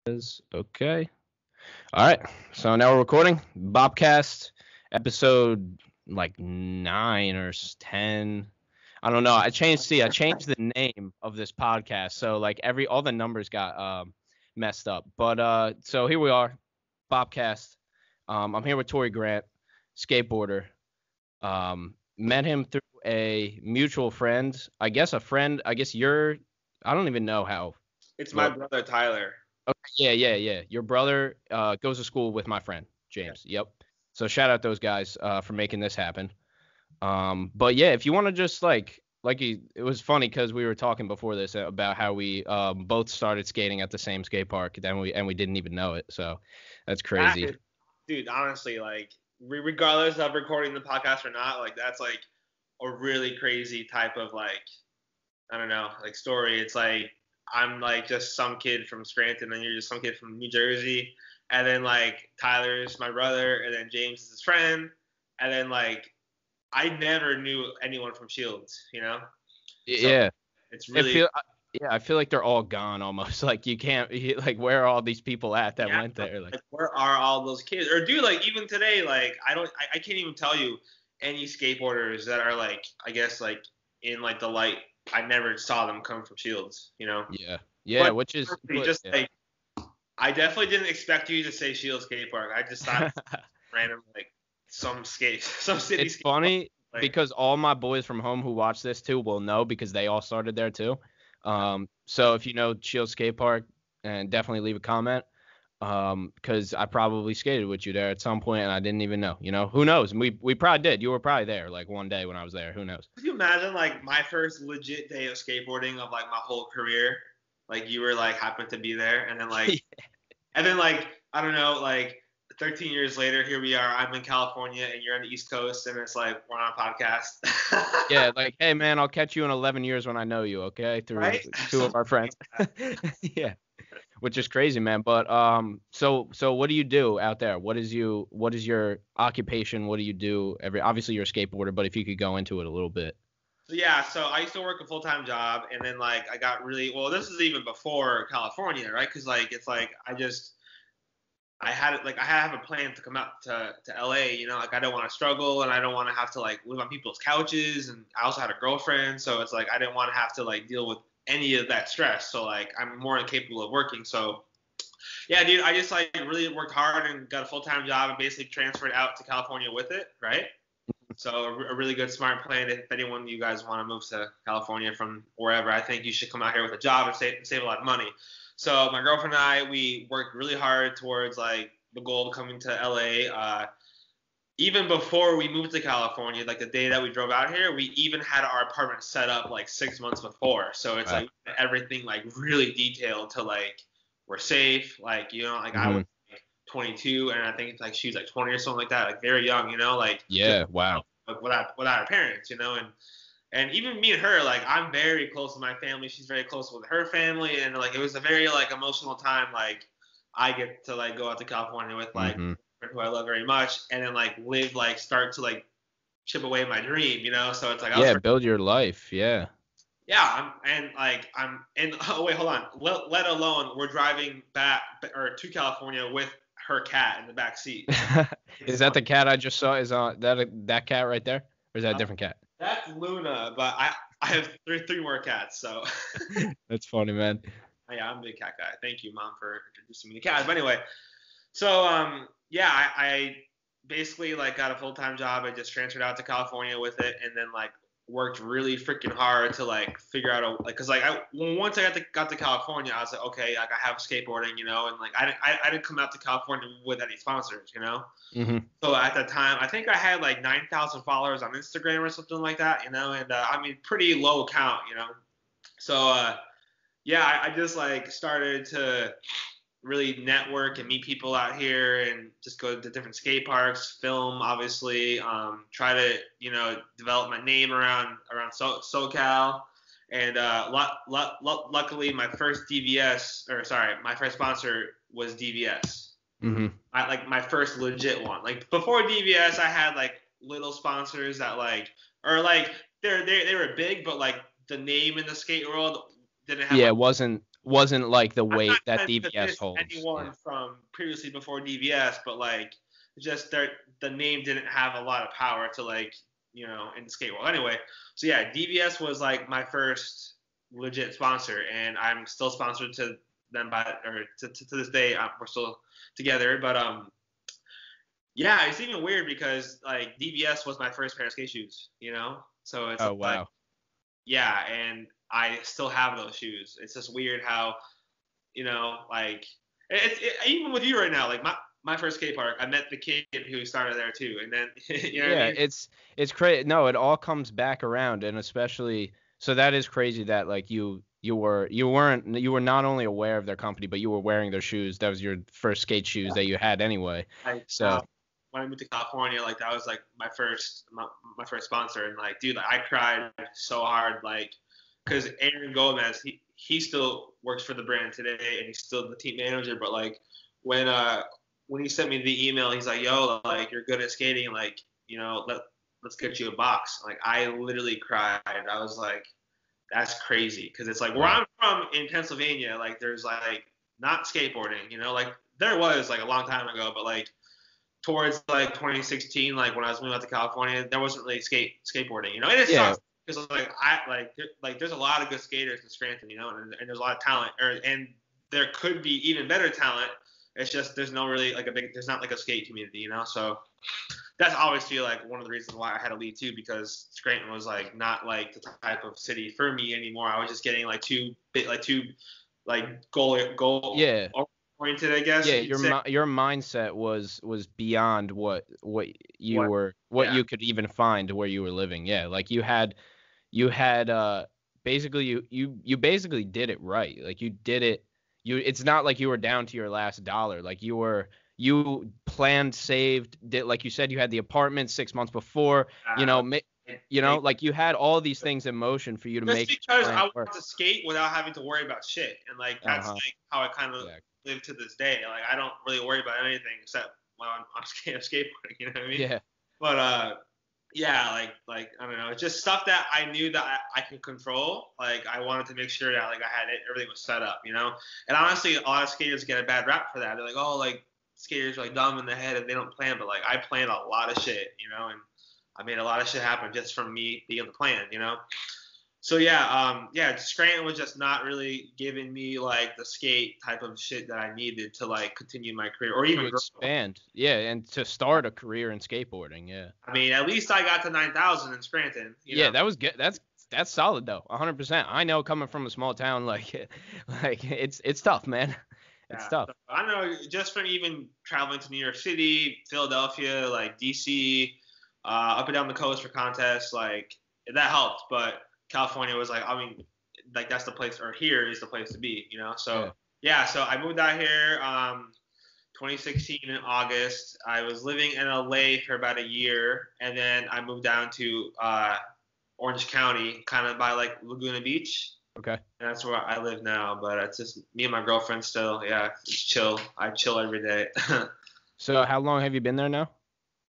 Is okay. All right. So now we're recording BOPCAST episode like 9 or 10. I don't know. I changed the name of this podcast. So like all the numbers got messed up. But so here we are, BOPCAST. I'm here with Tory Grant, skateboarder. Met him through a mutual friend. I guess a friend. I guess you're. I don't even know how. It's my Well, brother Tyler. okay, yeah. Your brother goes to school with my friend Yeah. James. Yep. So shout out those guys for making this happen. But yeah, if you want to just it was funny because we were talking before this about how we both started skating at the same skate park, then we didn't even know it. So that's That crazy. is, dude, honestly, like, regardless of recording the podcast or not, like, that's like a really crazy type of like, I don't know, like story. It's like I'm like just some kid from Scranton, and you're just some kid from New Jersey, and then like Tyler's my brother, and then James is his friend, and then like I never knew anyone from Shields. So Yeah. it's It really feel yeah, I feel like they're all gone almost. Like you can't like where are all these people at that yeah, went there? Like like where are all those kids? Or dude, like even today, like I can't even tell you any skateboarders that are like I guess like in like the light. I never saw them come from Shields. yeah. Yeah, But which is honestly, but just yeah. like I definitely didn't expect you to say Shields Skate Park. I just thought it was random like some skate some city It's skate park. funny Like because all my boys from home who watch this too will know because they all started there too. So if you know Shield Skate Park, and definitely leave a comment. Because I probably skated with you there at some point and I didn't even know. You know, who knows? We probably did. You were probably there like one day when I was there. Who knows? could you imagine like my first legit day of skateboarding of like my whole career? Like you were like happened to be there and then I don't know, like 13 years later, here we are. I'm in California and you're on the East Coast, and it's like we're on a podcast, Yeah, like, hey man, I'll catch you in 11 years when I know you, okay? Through right? two of our friends. Yeah, which is crazy, man. But so what do you do out there? What is your occupation? What do you do every? Obviously, you're a skateboarder, but if you could go into it a little bit. So yeah, so I used to work a full time job, and then like I got really well. This is even before California, right? Because like it's like I had it like I have a plan to come out to LA. Like I don't want to struggle, and I don't want to have to like live on people's couches, and I also had a girlfriend, so it's like I didn't want to have to like deal with any of that stress. So like I'm more incapable of working. So yeah, dude, I just like really worked hard and got a full time job and basically transferred out to California with it, right? So a really good smart plan. If anyone of you guys want to move to California from wherever, I think you should come out here with a job and save a lot of money. So my girlfriend and I, we worked really hard towards like the goal of coming to LA. Even before we moved to California, like the day that we drove out here, we even had our apartment set up like 6 months before. So it's Wow. like everything like really detailed to like we're safe. Like like I Hmm. was like 22 and I think like she was like 20 or something like that, like very young. Like just Yeah. Wow. without her parents. And even me and her, like I'm very close with my family. She's very close with her family, and like it was a very like emotional time. Like I get to like go out to California with like Hmm. who I love very much, and then like live like start to like chip away my dream. So it's like I was Yeah. Build your life. Yeah. yeah, I'm and oh wait, hold on. Let alone we're driving back or to California with her cat in the back seat. Is It's that fun. the cat I just saw? Is that cat right there, or is that a Uh, different cat? that's Luna, but I have three more cats, so That's funny, man. yeah, I'm a big cat guy. Thank you, mom, for introducing me to cats. But anyway, so yeah, I basically like got a full time job. I just transferred out to California with it, and then like worked really freaking hard to like figure out like because like once I got to California, I was like okay, like I have skateboarding, and like I didn't come out to California with any sponsors. Hmm. So at the time, I think I had like 9,000 followers on Instagram or something like that. And I mean pretty low count. So yeah, I just like started to really network and meet people out here and just go to different skate parks, film, obviously, try to develop my name around SoCal. And luckily, my first DVS or sorry, my first sponsor was DVS. Hmm. Like my first legit one. Like before DVS, I had like little sponsors that like or like they were big, but like the name in the skate world didn't have Yeah, much. it wasn't. wasn't like the I'm weight not that trying to DVS diss holds. anyone from previously before DVS, but like just the name didn't have a lot of power to like in the skate world. Anyway, so yeah, DVS was like my first legit sponsor, and I'm still sponsored to them to this day. We're still together, but yeah, it's even weird because like DVS was my first pair of skate shoes, so it's Oh like wow. yeah, and I still have those shoes. It's just weird how like even with you right now, like my first skate park, I met the kid who started there too, and then you know what I Yeah, mean? it's crazy. No, it all comes back around, and especially so that is crazy that like you were not only aware of their company, but you were wearing their shoes. That was your first skate shoes that you had anyway. Like So when I moved to California, like that was like my first sponsor, and like dude, like, I cried so hard, like because Aaron Gomez, he still works for the brand today, and he's still the team manager, but like when when he sent me the email, he's like, yo, like you're good at skating, like let's get you a box. Like I literally cried. I was like, that's crazy, because it's like where wow. I'm from in Pennsylvania, like there's like not skateboarding, like there was like a long time ago, but like towards like 2016, like when I was moving out to California, there wasn't really skateboarding, and it Yeah, sucks because like there's a lot of good skaters in Scranton, and there's a lot of talent, and there could be even better talent. It's just there's there's not like a skate community, so that's always feel like one of the reasons why I had to leave too, because Scranton was like not like the type of city for me anymore. I was just getting like too goal yeah, oriented, I guess yeah. you could say. Your mindset was beyond what What? what Yeah. you could even find where you were living. Yeah, like you had basically you basically did it right. Like you did it. It's not like you were down to your last dollar. Like you planned, saved, did, like you said, you had the apartment 6 months before, Like, like you had all these things in motion for you to just make because plan I work. want to skate without having to worry about shit, and like that's Uh-huh. like how I kind of Yeah. live to this day. Like I don't really worry about anything except when I'm skateboarding. You know what I mean? Yeah. But yeah, like I don't know, it's just stuff that I knew that I can control. Like I wanted to make sure that like I had everything was set up. And honestly, a lot of skaters get a bad rap for that. They're like, oh, like skaters are like dumb in the head and they don't plan, but like I planned a lot of shit, and I made a lot of shit happen just from me being the plan. So yeah, Scranton was just not really giving me like the skate type of shit that I needed to like continue my career or To even grow. expand. Yeah, and to start a career in skateboarding. Yeah. I mean, at least I got to 9,000 in Scranton. Yeah, that was good. That's solid though. 100%. I know coming from a small town like like it's tough, man. It's Yeah. tough. So, I don't know, just from even traveling to New York City, Philadelphia, like DC, up and down the coast for contests, like that helped. But California was like, I mean, like that's the place, or here is the place to be. So Yeah. yeah, so I moved out here 2016 in August. I was living in LA for about a year, and then I moved down to Orange County, kind of by like Laguna Beach. Okay. And that's where I live now, but it's just me and my girlfriend still. Yeah, it's chill. I chill every day. So how long have you been there now?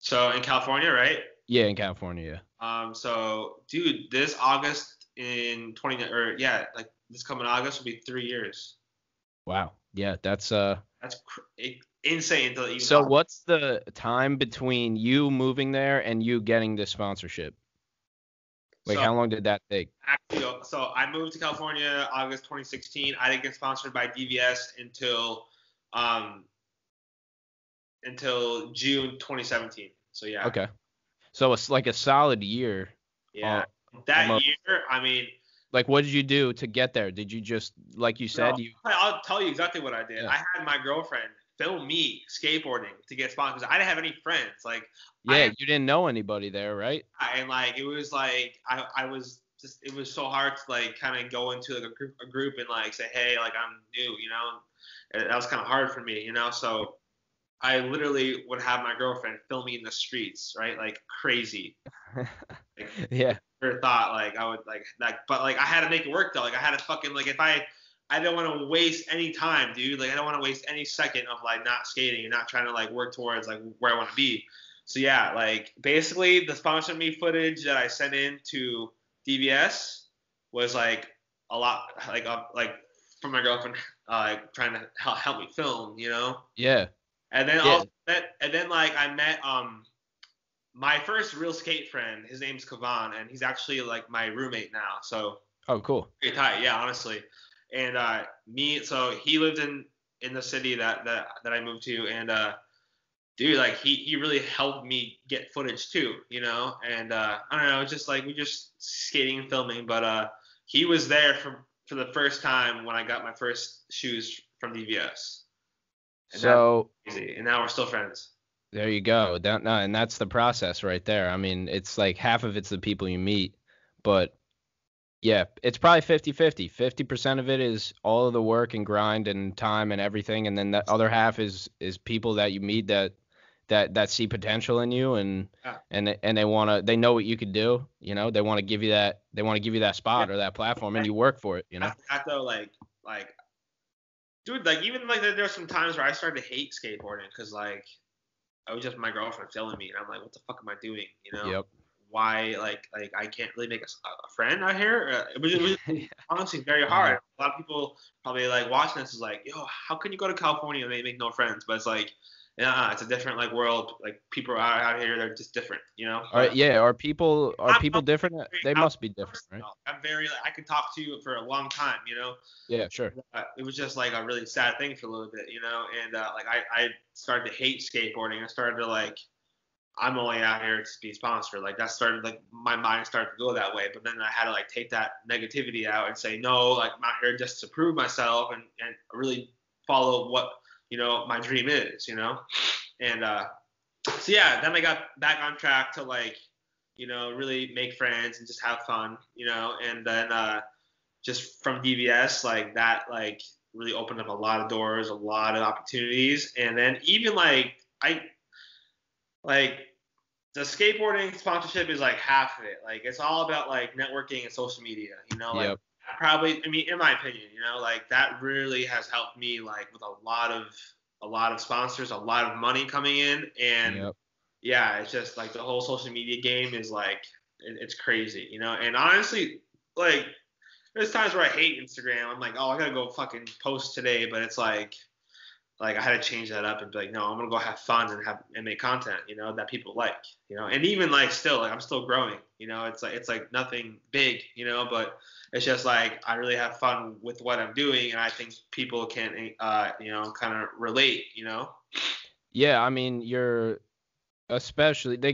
So in California, right? Yeah, in California. So dude, this August in 20 or yeah, like this coming August will be 3 years. Wow. Yeah, that's That's insane to even so talk. what's the time between you moving there and you getting this sponsorship? Like So how long did that take? actually, so I moved to California August 2016. I didn't get sponsored by DVS um until June 2017. So yeah. Okay. So it's like a solid year. Yeah. That Almost. year, I mean, Like what did you do to get there? Did you just like you said no, you I'll tell you exactly what I did. Yeah. I had my girlfriend film me skateboarding to get sponsored. I didn't have any friends. Like, Yeah, you didn't know anybody there, right? and like it was like I was just it was so hard to like kind of go into like a group and like say, hey, like I'm new. And that was kind of hard for me. So I literally would have my girlfriend film me in the streets, right? Like crazy. Like, Yeah. never thought like I would but like I had to make it work though. Like I had to fucking like if I don't want to waste any time, dude. Like I don't want to waste any second of like not skating and not trying to like work towards like where I want to be. So yeah, like basically the sponsor me footage that I sent in to DVS was like a lot like from my girlfriend, like trying to help me film, you know. Yeah. And then Yeah. like I met my first real skate friend. His name's Kavan, and he's actually like my roommate now. So Oh, cool. pretty tight, yeah, honestly. And so he lived in the city that I moved to, and dude, like he really helped me get footage too, you know. And I don't know, just like we just skating and filming, but he was there for the first time when I got my first shoes from DVS. And So that's crazy. And now we're still friends. there you go. No, and that's the process right there. I mean, it's like half of it's the people you meet, but yeah, it's probably 50-50. 50% of it is all of the work and grind and time and everything, and then the other half is people that you meet that see potential in you and Yeah. they know what you could do, you know. They want to give you that spot or that platform, and you work for it, you know. After though, like dude, like even like there's some times where I started to hate skateboarding because like I was just my girlfriend telling me, and I'm like, what the fuck am I doing? You know? Yep. Why like I can't really make a friend out here? It was honestly very hard. A lot of people probably like watching this is like, yo, how can you go to California and make no friends? But it's like, yeah, it's a different like world. Like people are out here, they're just different, you know. All right, yeah. Are people different? They must be different, right? I'm very I could talk to you for a long time, you know. Yeah, sure. It was just like a really sad thing for a little bit, you know. And like I started to hate skateboarding. I started to like, I'm only out here to be sponsored. Like that started like my mind started to go that way. But then I had to like take that negativity out and say no, like I'm out here just to prove myself and really follow what, you know, my dream is, you know. And so yeah, then I got back on track to like, you know, really make friends and just have fun, you know. And then just from DVS, like that like really opened up a lot of doors, a lot of opportunities. And then even like like the skateboarding sponsorship is like half of it. Like it's all about like networking and social media, you know. Like Yep. probably, I mean, in my opinion, you know, like that really has helped me like with a lot of sponsors, a lot of money coming in, and Yep. yeah, it's just like the whole social media game is like it's crazy, you know. And honestly, like there's times where I hate Instagram. I'm like, oh, I gotta go fucking post today, but it's like I had to change that up and be like, no, I'm gonna go have fun and make content, you know, that people like, you know. And even like still, like I'm still growing, you know. It's like nothing big, you know, but it's just like I really have fun with what I'm doing, and I think people can, you know, kind of relate, you know. Yeah, I mean, they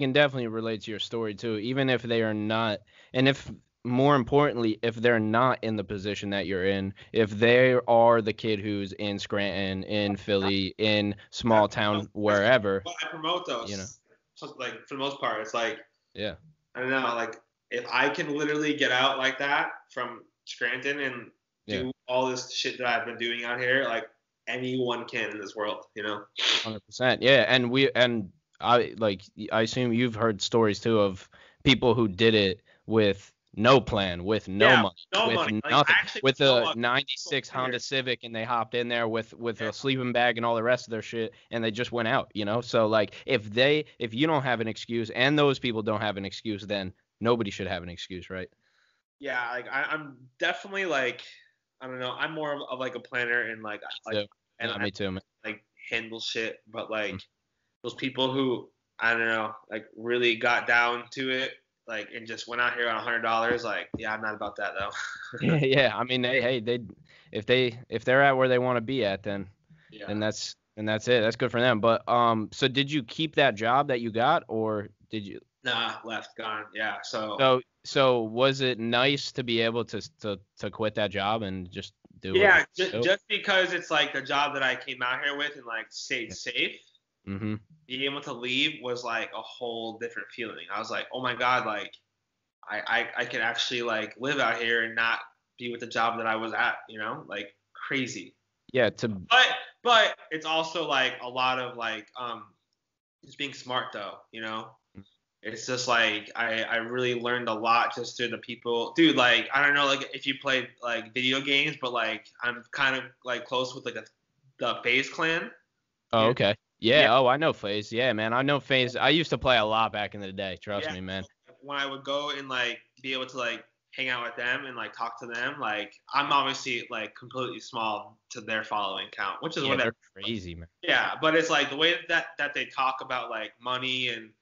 can definitely relate to your story too, even if they are not, and if more importantly, if they're not in the position that you're in, if they are the kid who's in Scranton, in Philly, in small town, wherever, I promote those, you know. So, like for the most part, it's like, Yeah. I don't know, like if I can literally get out like that from Scranton and do all this shit that I've been doing out here, like anyone can in this world, you know. 100%. Yeah, and I assume you've heard stories too of people who did it with no plan, with no money, with money. Like, nothing, with a a 96 Honda Civic, and they hopped in there with a sleeping bag and all the rest of their shit, and they just went out, you know. So like if you don't have an excuse and those people don't have an excuse, then nobody should have an excuse, right? Yeah, like I'm definitely like, I don't know, I'm more of like a planner and like Me too, man. like handle shit, but like those people who, I don't know, like really got down to it, like and just went out here on $100, like yeah, I'm not about that though. Yeah. I mean, if they're at where they want to be at, then that's it. That's good for them. But so did you keep that job that you got, or did you? Nah, left, gone. Yeah. So So was it nice to be able to quit that job and just do it? Yeah, just because it's like the job that I came out here with and like stayed safe. Mm-hmm. Being able to leave was like a whole different feeling. I was like, oh my God, like I could actually like live out here and not be with the job that I was at, you know, like crazy. Yeah. But it's also like a lot of like just being smart though, you know. It's just like I really learned a lot just through the people, dude. Like I don't know, like if you played like video games, but like I'm kind of like close with like the FaZe clan. Oh, okay. Yeah. Oh, I know FaZe. Yeah, man. I know FaZe. I used to play a lot back in the day. Trust me, man. When I would go and like be able to like hang out with them and like talk to them. Like I'm obviously like completely small to their following count, which is Yeah, whatever. they're crazy, man. Yeah, but it's like the way that they talk about like money and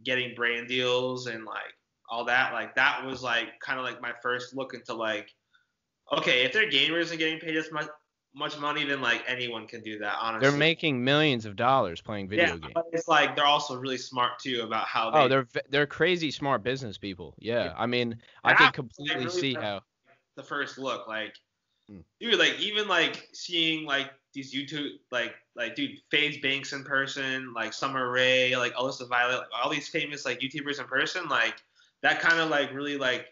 getting brand deals and like all that. Like that was like kind of like my first look into like, okay, if they're gamers and getting paid as much money, then like anyone can do that, They're honestly. making millions of dollars playing Yeah, video games. but it's like they're also really smart too about how Oh, they. they're crazy smart business people. Yeah, Yeah, I mean, I that could was, like completely really see how. the first look. Like, Hmm. dude, like even like seeing like these YouTube like dude, FaZe Banks in person, like Summer Rae, like Alyssa Violet, like all these famous like YouTubers in person, like that kind of like really like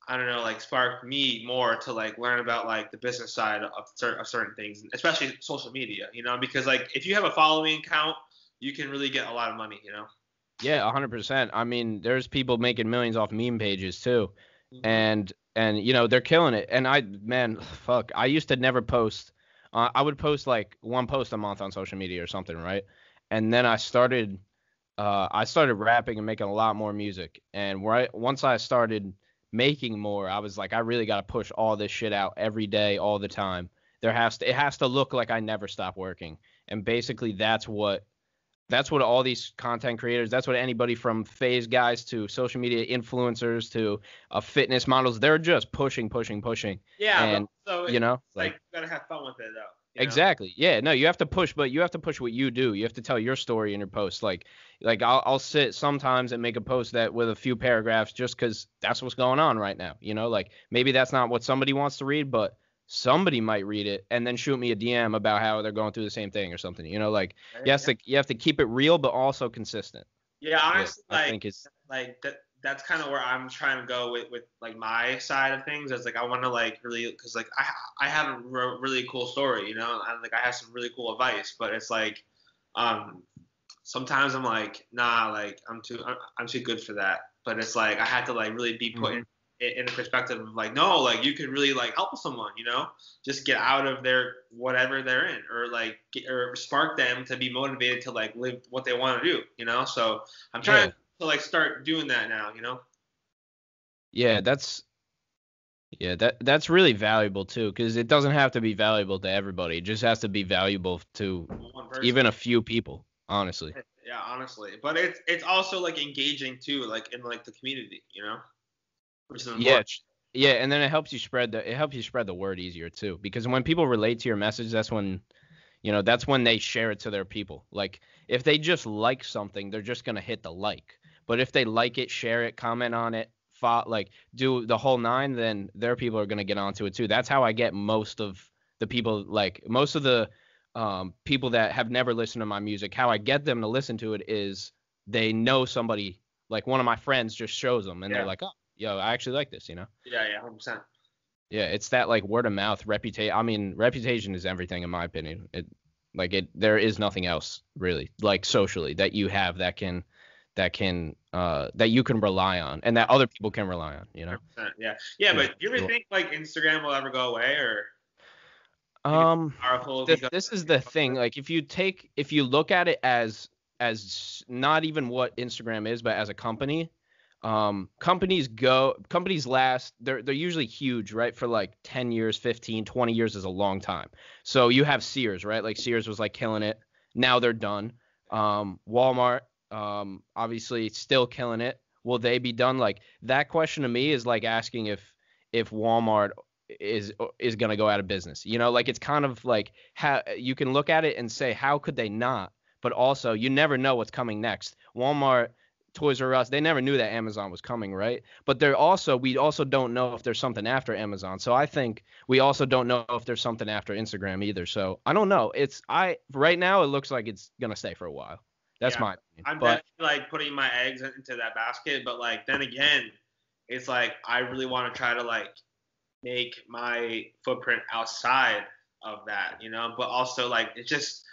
I don't know, like sparked me more to like learn about like the business side of certain things, especially social media, you know, because like if you have a following count, you can really get a lot of money, you know. Yeah, 100%. I mean, there's people making millions off meme pages too, Mm-hmm. and they're killing it. And man, fuck, I used to never post. I would post like one post a month on social media or something, right? And then I started rapping and making a lot more music. And once I started making more, I was like, I really got to push all this shit out every day, all the time. It has to look like I never stop working. And basically, that's what all these content creators, that's what anybody from phase guys to social media influencers to fitness models, they're just pushing, pushing, pushing. Yeah, but And, so you it's know, like like, you gotta have fun with it though, you know. exactly. Yeah, no, you have to push, but you have to push what you do. You have to tell your story in your post. Like I'll sit sometimes and make a post that with a few paragraphs just because that's what's going on right now. Like maybe that's not what somebody wants to read, but somebody might read it and then shoot me a DM about how they're going through the same thing or something. Like you have to keep it real, but also consistent. Yeah, Yeah, honestly, I think it's like that's kind of where I'm trying to go with like my side of things. Is like I want to like really because like I have a really cool story, you know, and like I have some really cool advice, but it's like um sometimes I'm like nah, like I'm too good for that. But it's like I had to like really be put Mhm. in the perspective of like no, like you could really like help someone, you know, just get out of their whatever they're in, or like or spark them to be motivated to like live what they want to do, you know. So I'm trying Yeah. to like start doing that now, you know. Yeah, that's really valuable too, because it doesn't have to be valuable to everybody. It just has to be valuable to One person. even a few people, honestly. Yeah, honestly, but it's also like engaging too, like in like the community, you know, which is Yeah, important. yeah, and then it helps you spread the word easier too, because when people relate to your message, that's when they share it to their people. Like if they just like something, they're just gonna hit the like. But if they like it, share it, comment on it, like do the whole nine, then their people are gonna get onto it too. That's how I get most of the people, like most of the people that have never listened to my music. How I get them to listen to it is they know somebody, like one of my friends just shows them, and they're Yeah, like, oh, yo, I actually like this. yeah, 100%. Yeah, it's that like word of mouth reputation. I mean, reputation is everything in my opinion. There is nothing else really, like socially, that you have that you can rely on and that other people can rely on. 100%, yeah, yeah. Yeah. But do you ever think like Instagram will ever go away, or think it's Um, powerful this because this is the thing. Like if you look at it as not even what Instagram is, but as a company, companies last. They're usually huge, right? For like 10 years, 15, 20 years is a long time. So you have Sears, right? Like Sears was like killing it. Now they're done. Walmart, obviously still killing it. Will they be done? Like that question to me is like asking if Walmart is is gonna go out of business. Like it's kind of like how you can look at it and say, how could they not? But also, you never know what's coming next. Walmart, Toys R Us, they never knew that Amazon was coming, right? But we also don't know if there's something after Amazon. So I think we also don't know if there's something after Instagram either. So I don't know. Right now it looks like it's gonna stay for a while. That's yeah, my opinion. I'm But definitely like putting my eggs into that basket, but like then again, it's like I really want to try to like make my footprint outside of that, you know. But also like it's just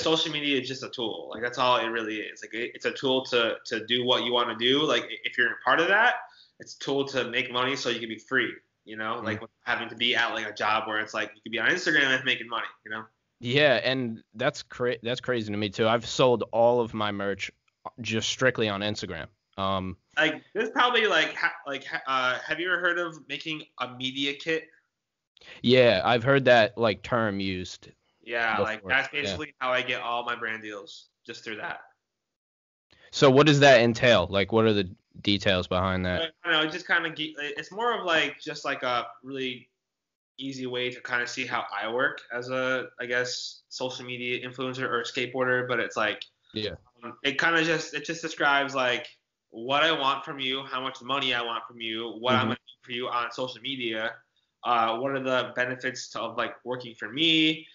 social media is just a tool. Like that's all it really is. Like it's a tool to do what you want to do. Like if you're part of that, it's a tool to make money so you can be free. You know, mm, like having to be at like a job where it's like you could be on Instagram and making money. You know. yeah, and that's crazy to me too. I've sold all of my merch just strictly on Instagram. Like this probably have you ever heard of making a media kit? Yeah, I've heard that like term used Yeah, like before. that's Yeah. basically how I get all my brand deals, just through that. So what does that entail? Like, what are the details behind that? But, I don't know, it just kind of it's more of like just like a really easy way to kind of see how I work as a, I guess, social media influencer or skateboarder. But it's like Yeah. it just describes like what I want from you, how much money I want from you, what I'm Hmm. gonna do for you on social media, what are the benefits of like working for me,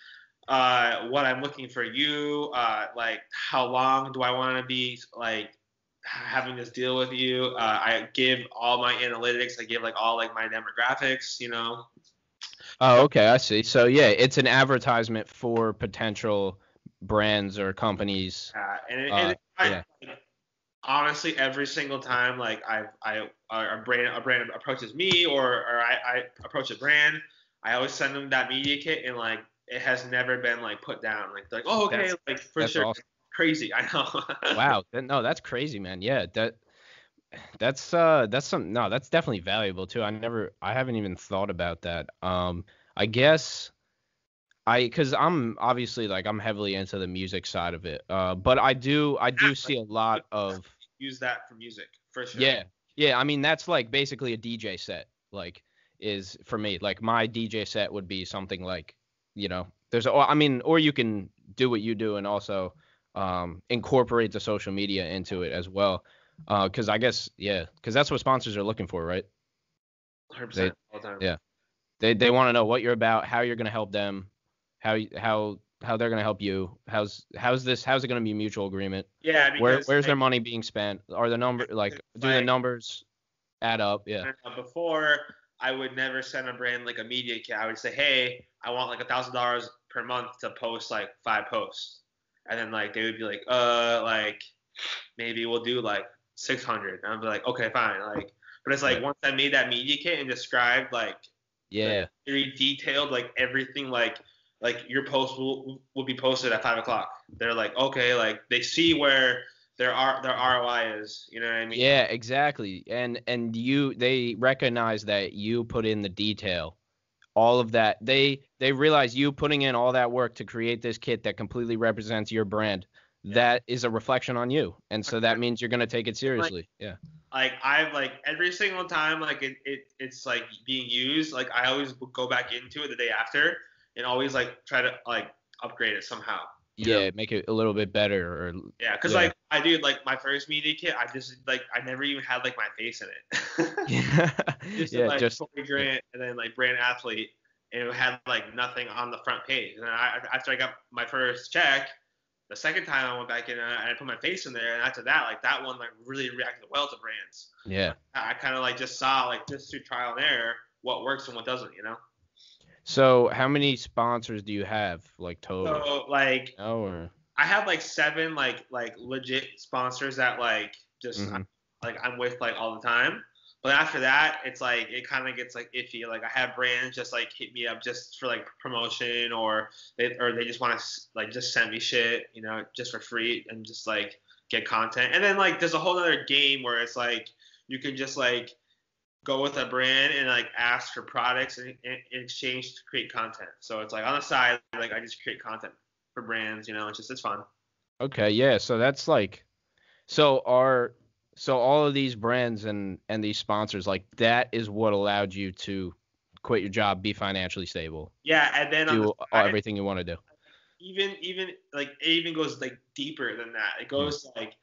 what I'm looking for you, like how long do I want to be like having this deal with you. I give all my analytics. I give like all like my demographics, you know. Oh, okay, I see. So yeah, it's an advertisement for potential brands or companies. And Yeah. honestly, every single time like a brand approaches me or I approach a brand, I always send them that media kit and like it has never been like put down. Like they're like, oh okay, That's like for that's sure, awesome. crazy. I know. Wow. No, that's crazy, man. Yeah, that's some no, that's definitely valuable too. I haven't even thought about that. I guess cuz I'm obviously like I'm heavily into the music side of it. But I do see a lot of Use that for music for sure. yeah. Yeah, I mean that's like basically a DJ set. Like is for me. Like my DJ set would be something like, I mean, or you can do what you do and also incorporate the social media into it as well. Cuz I guess cuz that's what sponsors are looking for, right? They 100% all the time. yeah. They want to know what you're about, how you're going to help them, how they're going to help you. How's it going to be a mutual agreement? Yeah, because Where's their like money being spent? Are the number like do the like numbers add up? Yeah. before I would never send a brand like a media kit. I would say, hey, I want like $1,000 per month to post like 5 posts, and then like they would be like maybe we'll do like 600, and I'd be like, okay, fine, like. But it's Yeah. like once I made that media kit and described like Yeah. very detailed like everything like your post will be posted at 5 o'clock. They're like, okay, like they see where their ROI is. You know what I mean? Yeah, exactly. And they recognize that you put in the detail. All of that. They realize you putting in all that work to create this kit that completely represents your brand. Yeah. That is a reflection on you. And so that means you're going to take it Like seriously. Yeah. I've like every single time like it's like being used, like I always would go back into it the day after and always like try to like upgrade it somehow. You know? Yeah, make it a little bit better or Yeah, cause yeah. like I do like my first media kit, I just like I never even had like my face in it. Yeah. Just Yeah, like just Tory yeah. Grant and then like brand athlete, and it had like nothing on the front page. And then after I got my first check, the second time I went back in and I put my face in there, and after that, like that one like really reacted well to brands. Yeah. I kind of like just saw like just through trial and error what works and what doesn't, you know. So how many sponsors do you have like total? So like Oh, or I have like 7 like legit sponsors that like just hmm like I'm with like all the time. But after that, it's like it kind of gets like iffy. Like I have brands just like hit me up just for like promotion, or they just want to like just send me shit, you know, just for free and just like get content. And then like there's a whole other game where it's like you can just like go with a brand and like ask for products in exchange to create content. So it's like on the side, like I just create content for brands, you know, it's fun. okay, yeah. So that's like so are so all of these brands and these sponsors like that is what allowed you to quit your job, be financially stable, Yeah, and then on the do side, everything you want to do. even like it even goes like deeper than that. It Mm. goes like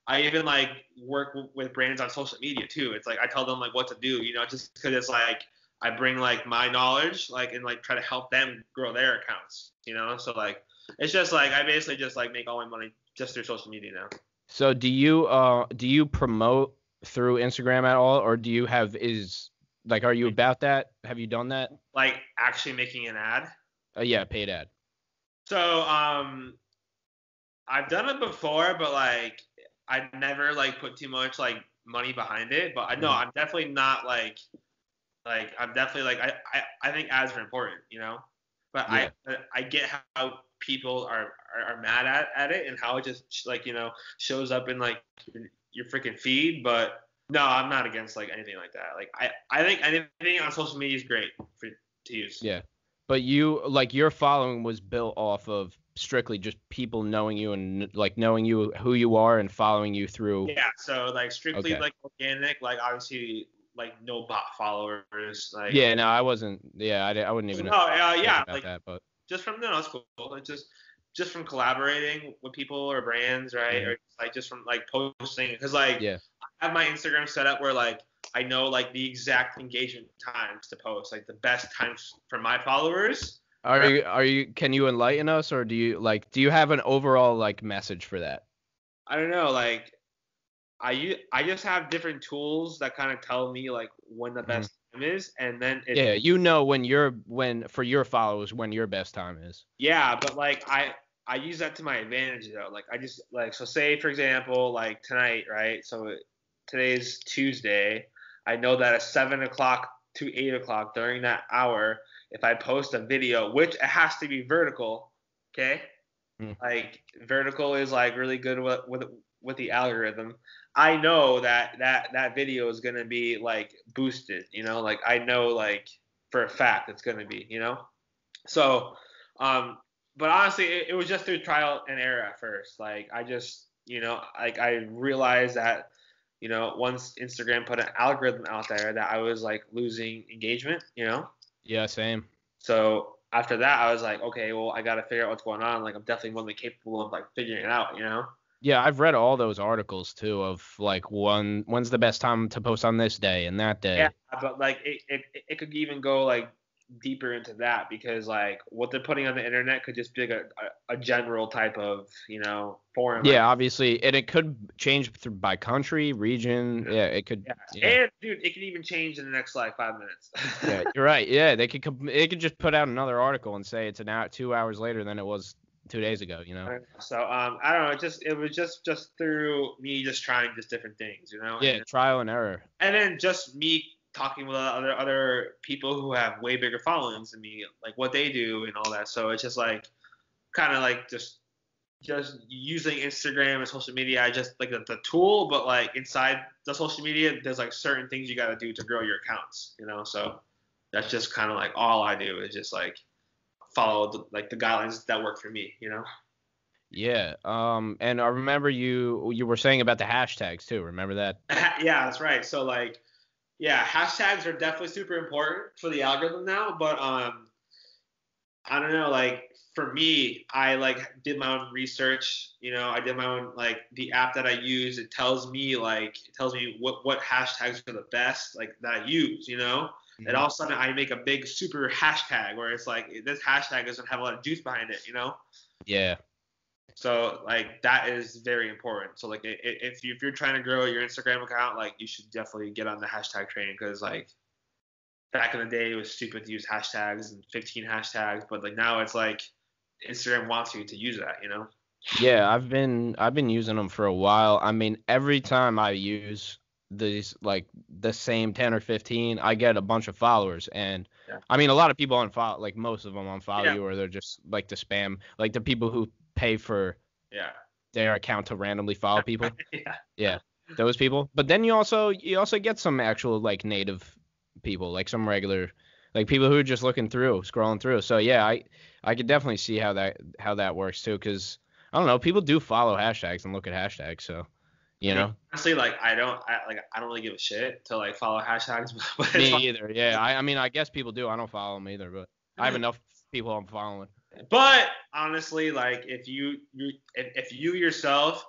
I even like work with brands on social media too. It's like I tell them like what to do, you know, just because it's like I bring like my knowledge like and like try to help them grow their accounts, you know. So like it's just like I basically just like make all my money just through social media now. So do you promote through Instagram at all, or do you have is like are you about that? Have you done that? Like actually making an ad. Yeah, paid ad. So I've done it before, but like I never like put too much like money behind it. But I know Hmm. I'm definitely not like I'm definitely like I think ads are important, you know. But Yeah. I get how people are mad at it and how it just like you know shows up in like your freaking feed. But no, I'm not against like anything like that. Like I think anything on social media is great to use. Yeah. But you like your following was built off of strictly just people knowing you and like knowing you who you are and following you through. Yeah, so like strictly Okay. like organic, like obviously like no bot followers, like Yeah, no, I wasn't. Yeah, I wouldn't even no, think yeah, about like that, but just from no, it's cool. Like just from collaborating with people or brands, right? mhm. Or like just from like posting, because like Yeah. I have my Instagram set up where like I know like the exact engagement times to post, like the best times for my followers. Right? Are you can you enlighten us or do you have an overall like message for that? I don't know, like I just have different tools that kind of tell me like when the Mhm. best time is, and then it Yeah, when for your followers when your best time is. yeah, but like I use that to my advantage though. Like I just like so say for example like tonight, right? So today's Tuesday. I know that at 7 o'clock to 8 o'clock during that hour, if I post a video, which it has to be vertical, okay? Mm. Like vertical is like really good with the algorithm. I know that video is gonna be like boosted, you know, like I know like for a fact it's gonna be, you know. So, um, but honestly, it was just through trial and error at first. Like I just, you know, like I realized that, you know, once Instagram put an algorithm out there that I was like losing engagement, you know. Yeah, same. So after that, I was like, okay, well, I got to figure out what's going on. Like I'm definitely more than capable of like figuring it out, you know. Yeah, I've read all those articles too of like when's the best time to post on this day and that Yeah, day. but like it could even go like deeper into that because like what they're putting on the internet could just be like a general type of you know forum like Yeah, obviously, and it could change by country, region. Yeah, it could. yeah Yeah, and dude it can even change in the next like 5 minutes. yeah, you're right. Yeah, they could just put out another article and say it's an hour, 2 hours later than it was 2 days ago. You know. So I don't know it was just through me just trying just different things you know Yeah, trial and error. and then just me talking with other people who have way bigger followings than me like what they do and all that so it's just like kind of like just using Instagram and social media, I just like the tool, but like inside the social media, there's like certain things you got to do to grow your accounts, you know. So that's just kind of like all I do is just like follow like the guidelines that work for me, you know. Yeah. And I remember you were saying about the hashtags too. Remember that? Yeah, that's right. So like, yeah, hashtags are definitely super important for the algorithm now, but I don't know, like for me, I like did my own research, you know, I did my own like the app that I use, it tells me what hashtags are the best like that I use, you know? And Mhm. all of a sudden I make a big super hashtag where it's like this hashtag doesn't have a lot of juice behind it, you know? Yeah. So like that is very important. So like if you're trying to grow your Instagram account, like you should definitely get on the hashtag train because like back in the day it was stupid to use hashtags and 15 hashtags, but like now it's like Instagram wants you to use that, you know? Yeah, I've been using them for a while. I mean, every time I use these like the same 10 or 15, I get a bunch of followers and Yeah. I mean, a lot of people unfollow like most of them unfollow Yeah. you or they're just like the spam, like the people who pay for Yeah. their account to randomly follow people. Yeah. Yeah, those people. But then you also get some actual like native people, like some regular like people who are just looking through, scrolling through. So yeah, I could definitely see how that works too, because I don't know, people do follow hashtags and look at hashtags, so I you mean, know. honestly, like I don't really give a shit to like follow hashtags, but it's Me either. Yeah, I mean I guess people do. I don't follow them either, but I have fun. enough people I'm following. But honestly, like if you yourself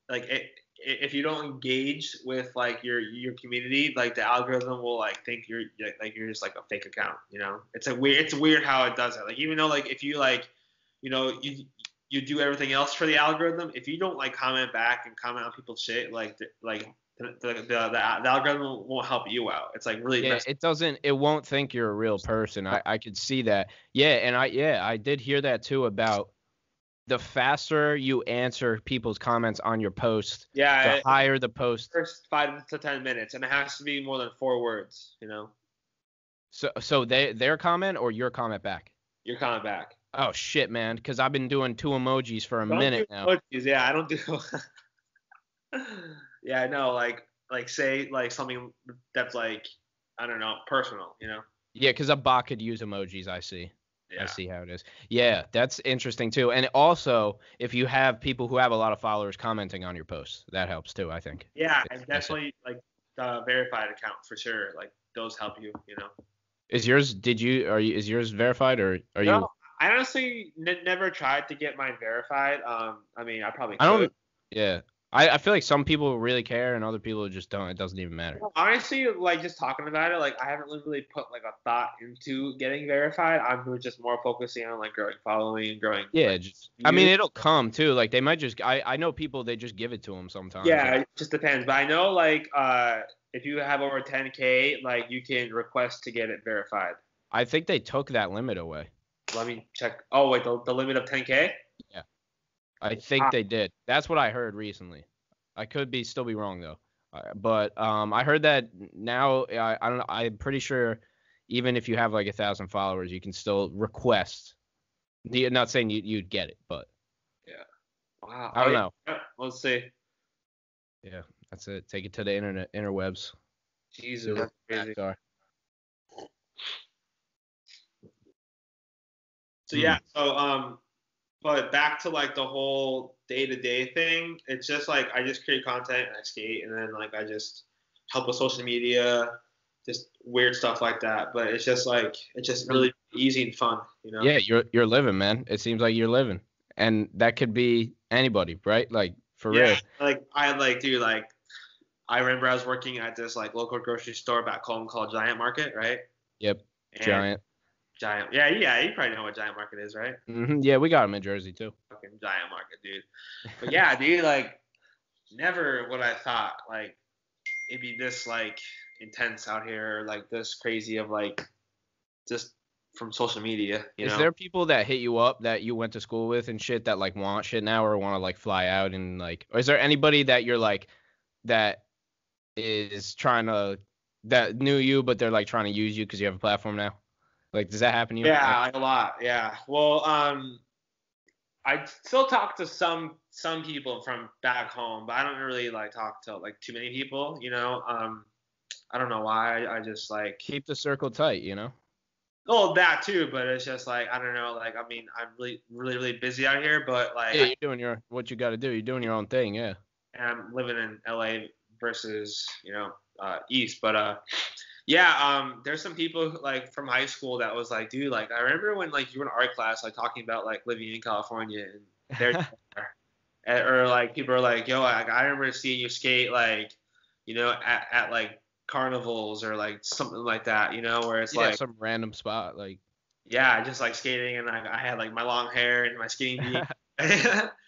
like if you don't engage with like your community, like the algorithm will like think you're just like a fake account. You know, it's weird how it does it. Like even though like if you like, you know, you do everything else for the algorithm, if you don't like comment back and comment on people's shit, the algorithm won't help you out. It's like really Yeah, messed. it won't think you're a real person. I could see that. Yeah, I did hear that too about the faster you answer people's comments on your post, the Yeah, higher the post. first 5 to 10 minutes, and it has to be more than 4 words. You know, So their comment or your comment back? your comment back. Oh shit, man, because I've been doing two emojis for a Don't do minute now. emojis. Yeah, I don't do. Yeah, I know. Like say like something that's like I don't know, personal. Yeah, because a bot could use emojis. I see. I Yeah. see how it is. Yeah, that's interesting too. And also, if you have people who have a lot of followers commenting on your posts, that helps too, I think. Yeah, It's and nicer. definitely like the verified account for sure. Like those help you. Is yours? Is yours verified or are No, you? I honestly never tried to get mine verified. I mean, I probably I could. don't. Yeah. I feel like some people really care and other people just don't. It doesn't even matter. Honestly, like just talking about it, like I haven't really put like a thought into getting verified. I'm just more focusing on like growing following and growing Yeah, like just I mean views. it'll come too. Like they might just I know people they just give it to them sometimes. Yeah, Like it just depends. But I know like if you have over 10K, like you can request to get it verified. I think they took that limit away. Let me check. Oh wait, the limit of 10K? Yeah. I think Ah, they did. That's what I heard recently. I could still be wrong though. But I heard that now I don't know, I'm pretty sure even if you have like 1,000 followers, you can still request. Not saying you'd get it, but yeah. Wow. I Oh don't yeah. know. Yeah, let's see. Yeah, that's it. Take it to the interwebs. See Jesus, what that's the crazy. facts are. So Hmm. yeah, but back to like the whole day-to-day thing, it's just like I just create content and I skate and then like I just help with social media, just weird stuff like that. But it's just really easy and fun. Yeah, you're living, man. It seems like you're living, and that could be anybody, right? Like for Yeah, real. like I like dude, like I remember I was working at this like local grocery store back home called Giant Market, right? Yep, And giant. Giant, yeah, you probably know what Giant Market is, right? Yeah, we got them in Jersey too. Fucking Giant Market, dude. But yeah, dude, like never would I thought like it'd be this like intense out here, like this crazy of like just from social media, you Is know? there people that hit you up that you went to school with and shit that like want shit now or want to like fly out and like, or is there anybody that you're like that is trying to that knew you but they're like trying to use you because you have a platform now? Like, does that happen to you? Yeah, like a lot. Yeah. Well, I still talk to some people from back home, but I don't really like talk to like too many people. I don't know why. I just like Keep the circle tight, you know? oh that too, but it's just like I don't know. Like I mean, I'm really busy out here, but like Yeah, you're doing what you got to do. You're doing your own thing, yeah. I'm living in LA versus East, but yeah, there's some people like from high school that was like, dude, like I remember when like you were in art class, like talking about like living in California and there, or like people are like, yo, I remember seeing you skate like, at like carnivals or like something like that, where it's Yeah, like, some random spot like yeah, just like skating and I had like my long hair and my skinny jeans.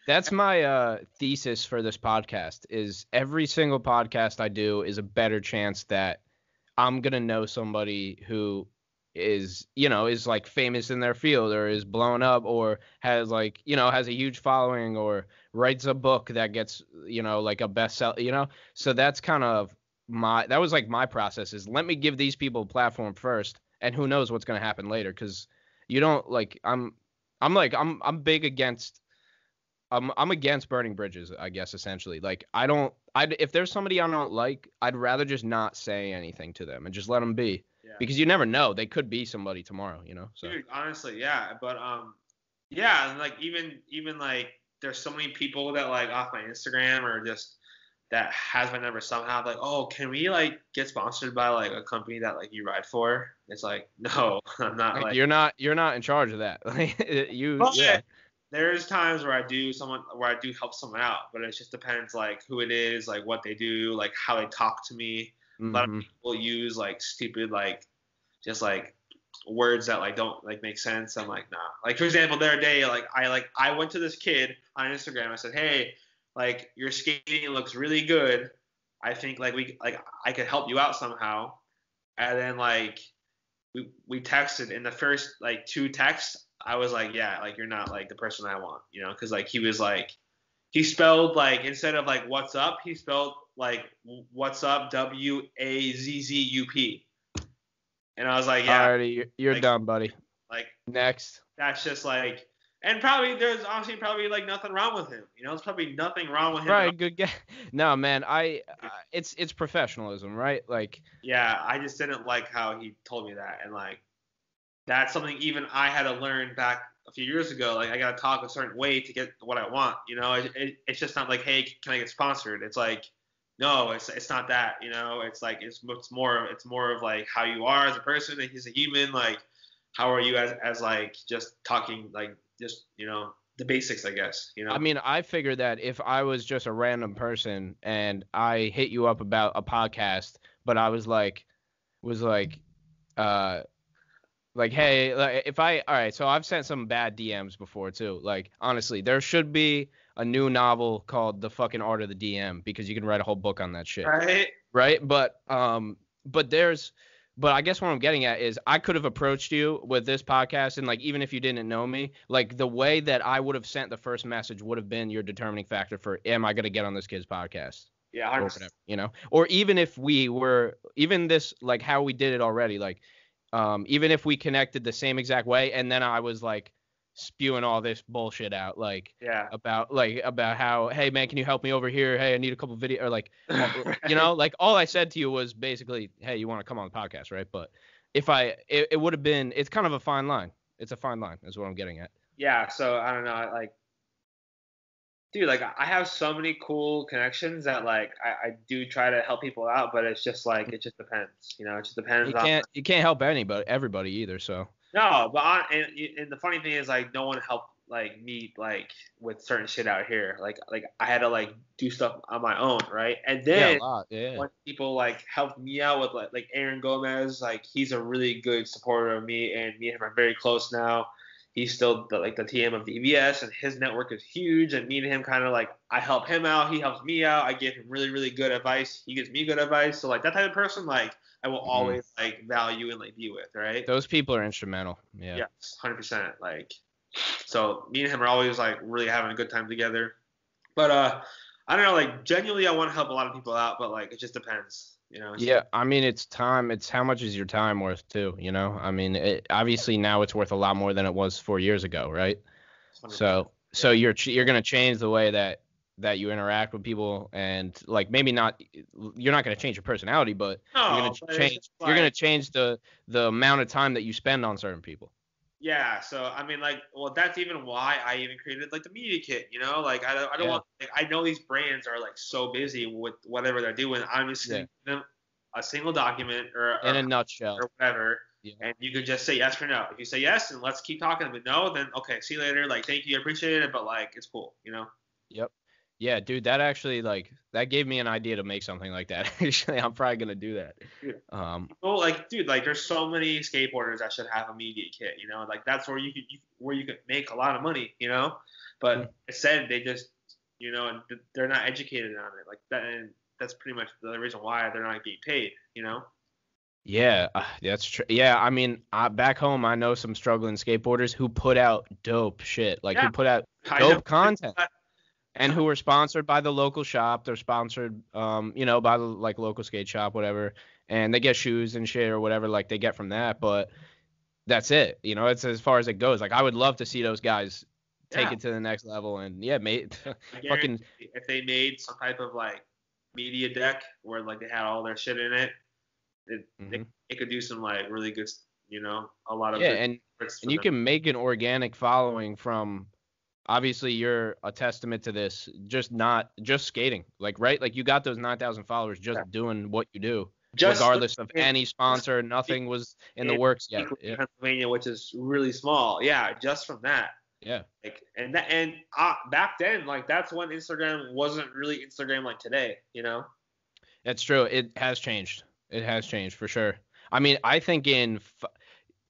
that's my thesis for this podcast is every single podcast I do is a better chance that I'm gonna know somebody who is like famous in their field or is blown up or has like has a huge following or writes a book that gets like a bestseller, so that's kind of that was like my process is let me give these people a platform first and who knows what's gonna happen later because you don't like I'm big against I'm against burning bridges, I guess essentially. Like if there's somebody I don't like, I'd rather just not say anything to them and just let them be Yeah. because you never know. They could be somebody tomorrow. So Dude, honestly, yeah, but yeah, and like even like there's so many people that like off my Instagram or just that has my number somehow like, oh, can we like get sponsored by like a company that like you ride for? It's like, no, I'm not like like. you're not in charge of that. Like But yeah. there's times where I do help someone out, but it just depends like who it is, like what they do, like how they talk to me. A lot of Hmm. people use like stupid like just like words that like don't like make sense. I'm like, nah. Like for example, the other day, I went to this kid on Instagram. I said, hey, like your skating looks really good. I think like I could help you out somehow. And then like we texted in the first like two texts. I was like, yeah, like you're not like the person I want, because like he was like he spelled like instead of like what's up, he spelled like what's up WAZZUP. And I was like, yeah, Alrighty, you're like done, buddy. like Next. that's just like And probably there's honestly probably like nothing wrong with him. You know, there's probably nothing wrong with him. Right, good guy. No, man, it's professionalism, right? Like, Yeah, I just didn't like how he told me that, and like that's something even I had to learn back a few years ago. Like I gotta talk a certain way to get what I want. You know, it's just not like, hey, can I get sponsored? It's like, no, it's not that. You know, it's like it's more of like how you are as a person and he's a human. Like, how are you as like just talking like just the basics, I guess. You know. I mean, I figured that if I was just a random person and I hit you up about a podcast, but I was uh like, hey, like, all right, so I've sent some bad DMs before too. Like, honestly, there should be a new novel called The Fucking Art of the DM because you can write a whole book on that shit. Right. Right? But I guess what I'm getting at is I could have approached you with this podcast and like even if you didn't know me, like the way that I would have sent the first message would have been your determining factor for am I going to get on this kid's podcast? Yeah, or whatever, Or even if we were even this like how we did it already, like even if we connected the same exact way and then I was like spewing all this bullshit out like about how, hey man, can you help me over here? Hey, I need a couple video or like like all I said to you was basically, hey, you want to come on the podcast, right? But if it would have been, it's kind of a fine line. It's a fine line is what I'm getting at. Yeah, so I don't know, like dude, like I have so many cool connections that like I do try to help people out, but it's just like it just depends, it just depends. You can't help everybody either, so. No, but and the funny thing is like no one helped like me like with certain shit out here. Like I had to like do stuff on my own, right? And then when people like helped me out with like Aaron Gomez, like he's a really good supporter of me, and me and him are very close now. He's still the TM of the EBS, and his network is huge. And me and him kind of like I help him out, he helps me out. I give him really really good advice, he gives me good advice. So like that type of person, like I will always like value and like be with, right? Those people are instrumental. Yeah. Yes, 100%. Like, so me and him are always like really having a good time together. But I don't know, like genuinely, I want to help a lot of people out, but like it just depends. Yeah, I mean, it's time. It's how much is your time worth too, I mean, obviously now it's worth a lot more than it was 4 years ago, right? 100%. So you're going to change the way that you interact with people, and like maybe not, you're not going to change your personality, but you're going to change the amount of time that you spend on certain people. Yeah, so I mean, like, well, that's even why I even created like the media kit, like I don't want, like, I know these brands are like so busy with whatever they're doing. I'm just giving them a single document or in a nutshell or whatever, and you could just say yes or no. If you say yes, and let's keep talking. But no, then okay, see you later. Like, thank you, I appreciate it, but like, it's cool, Yep. Yeah, dude, that actually that gave me an idea to make something like that. Actually, I'm probably gonna do that. Well, like, dude, like, there's so many skateboarders that should have a media kit. Like that's where you could make a lot of money. But instead they just, they're not educated on it like that, and that's pretty much the reason why they're not getting paid. Yeah, that's true. Yeah, I mean, back home, I know some struggling skateboarders who put out dope shit, like who put out dope content. And who are sponsored by the local shop. They're sponsored, by the like local skate shop, whatever. And they get shoes and shit or whatever like they get from that. But that's it. It's as far as it goes. Like I would love to see those guys take it to the next level. And fucking. If they made some type of like media deck where like they had all their shit in it, it could do some like really good, a lot of and you can make an organic following from. Obviously, you're a testament to this. Just skating, like right, like you got those 9,000 followers just doing what you do, regardless of any sponsor. Nothing was in the works yet. Pennsylvania, which is really small. Yeah, just from that. Yeah. Like and back then, like that's when Instagram wasn't really Instagram like today. That's true. It has changed. It has changed for sure. I mean, I think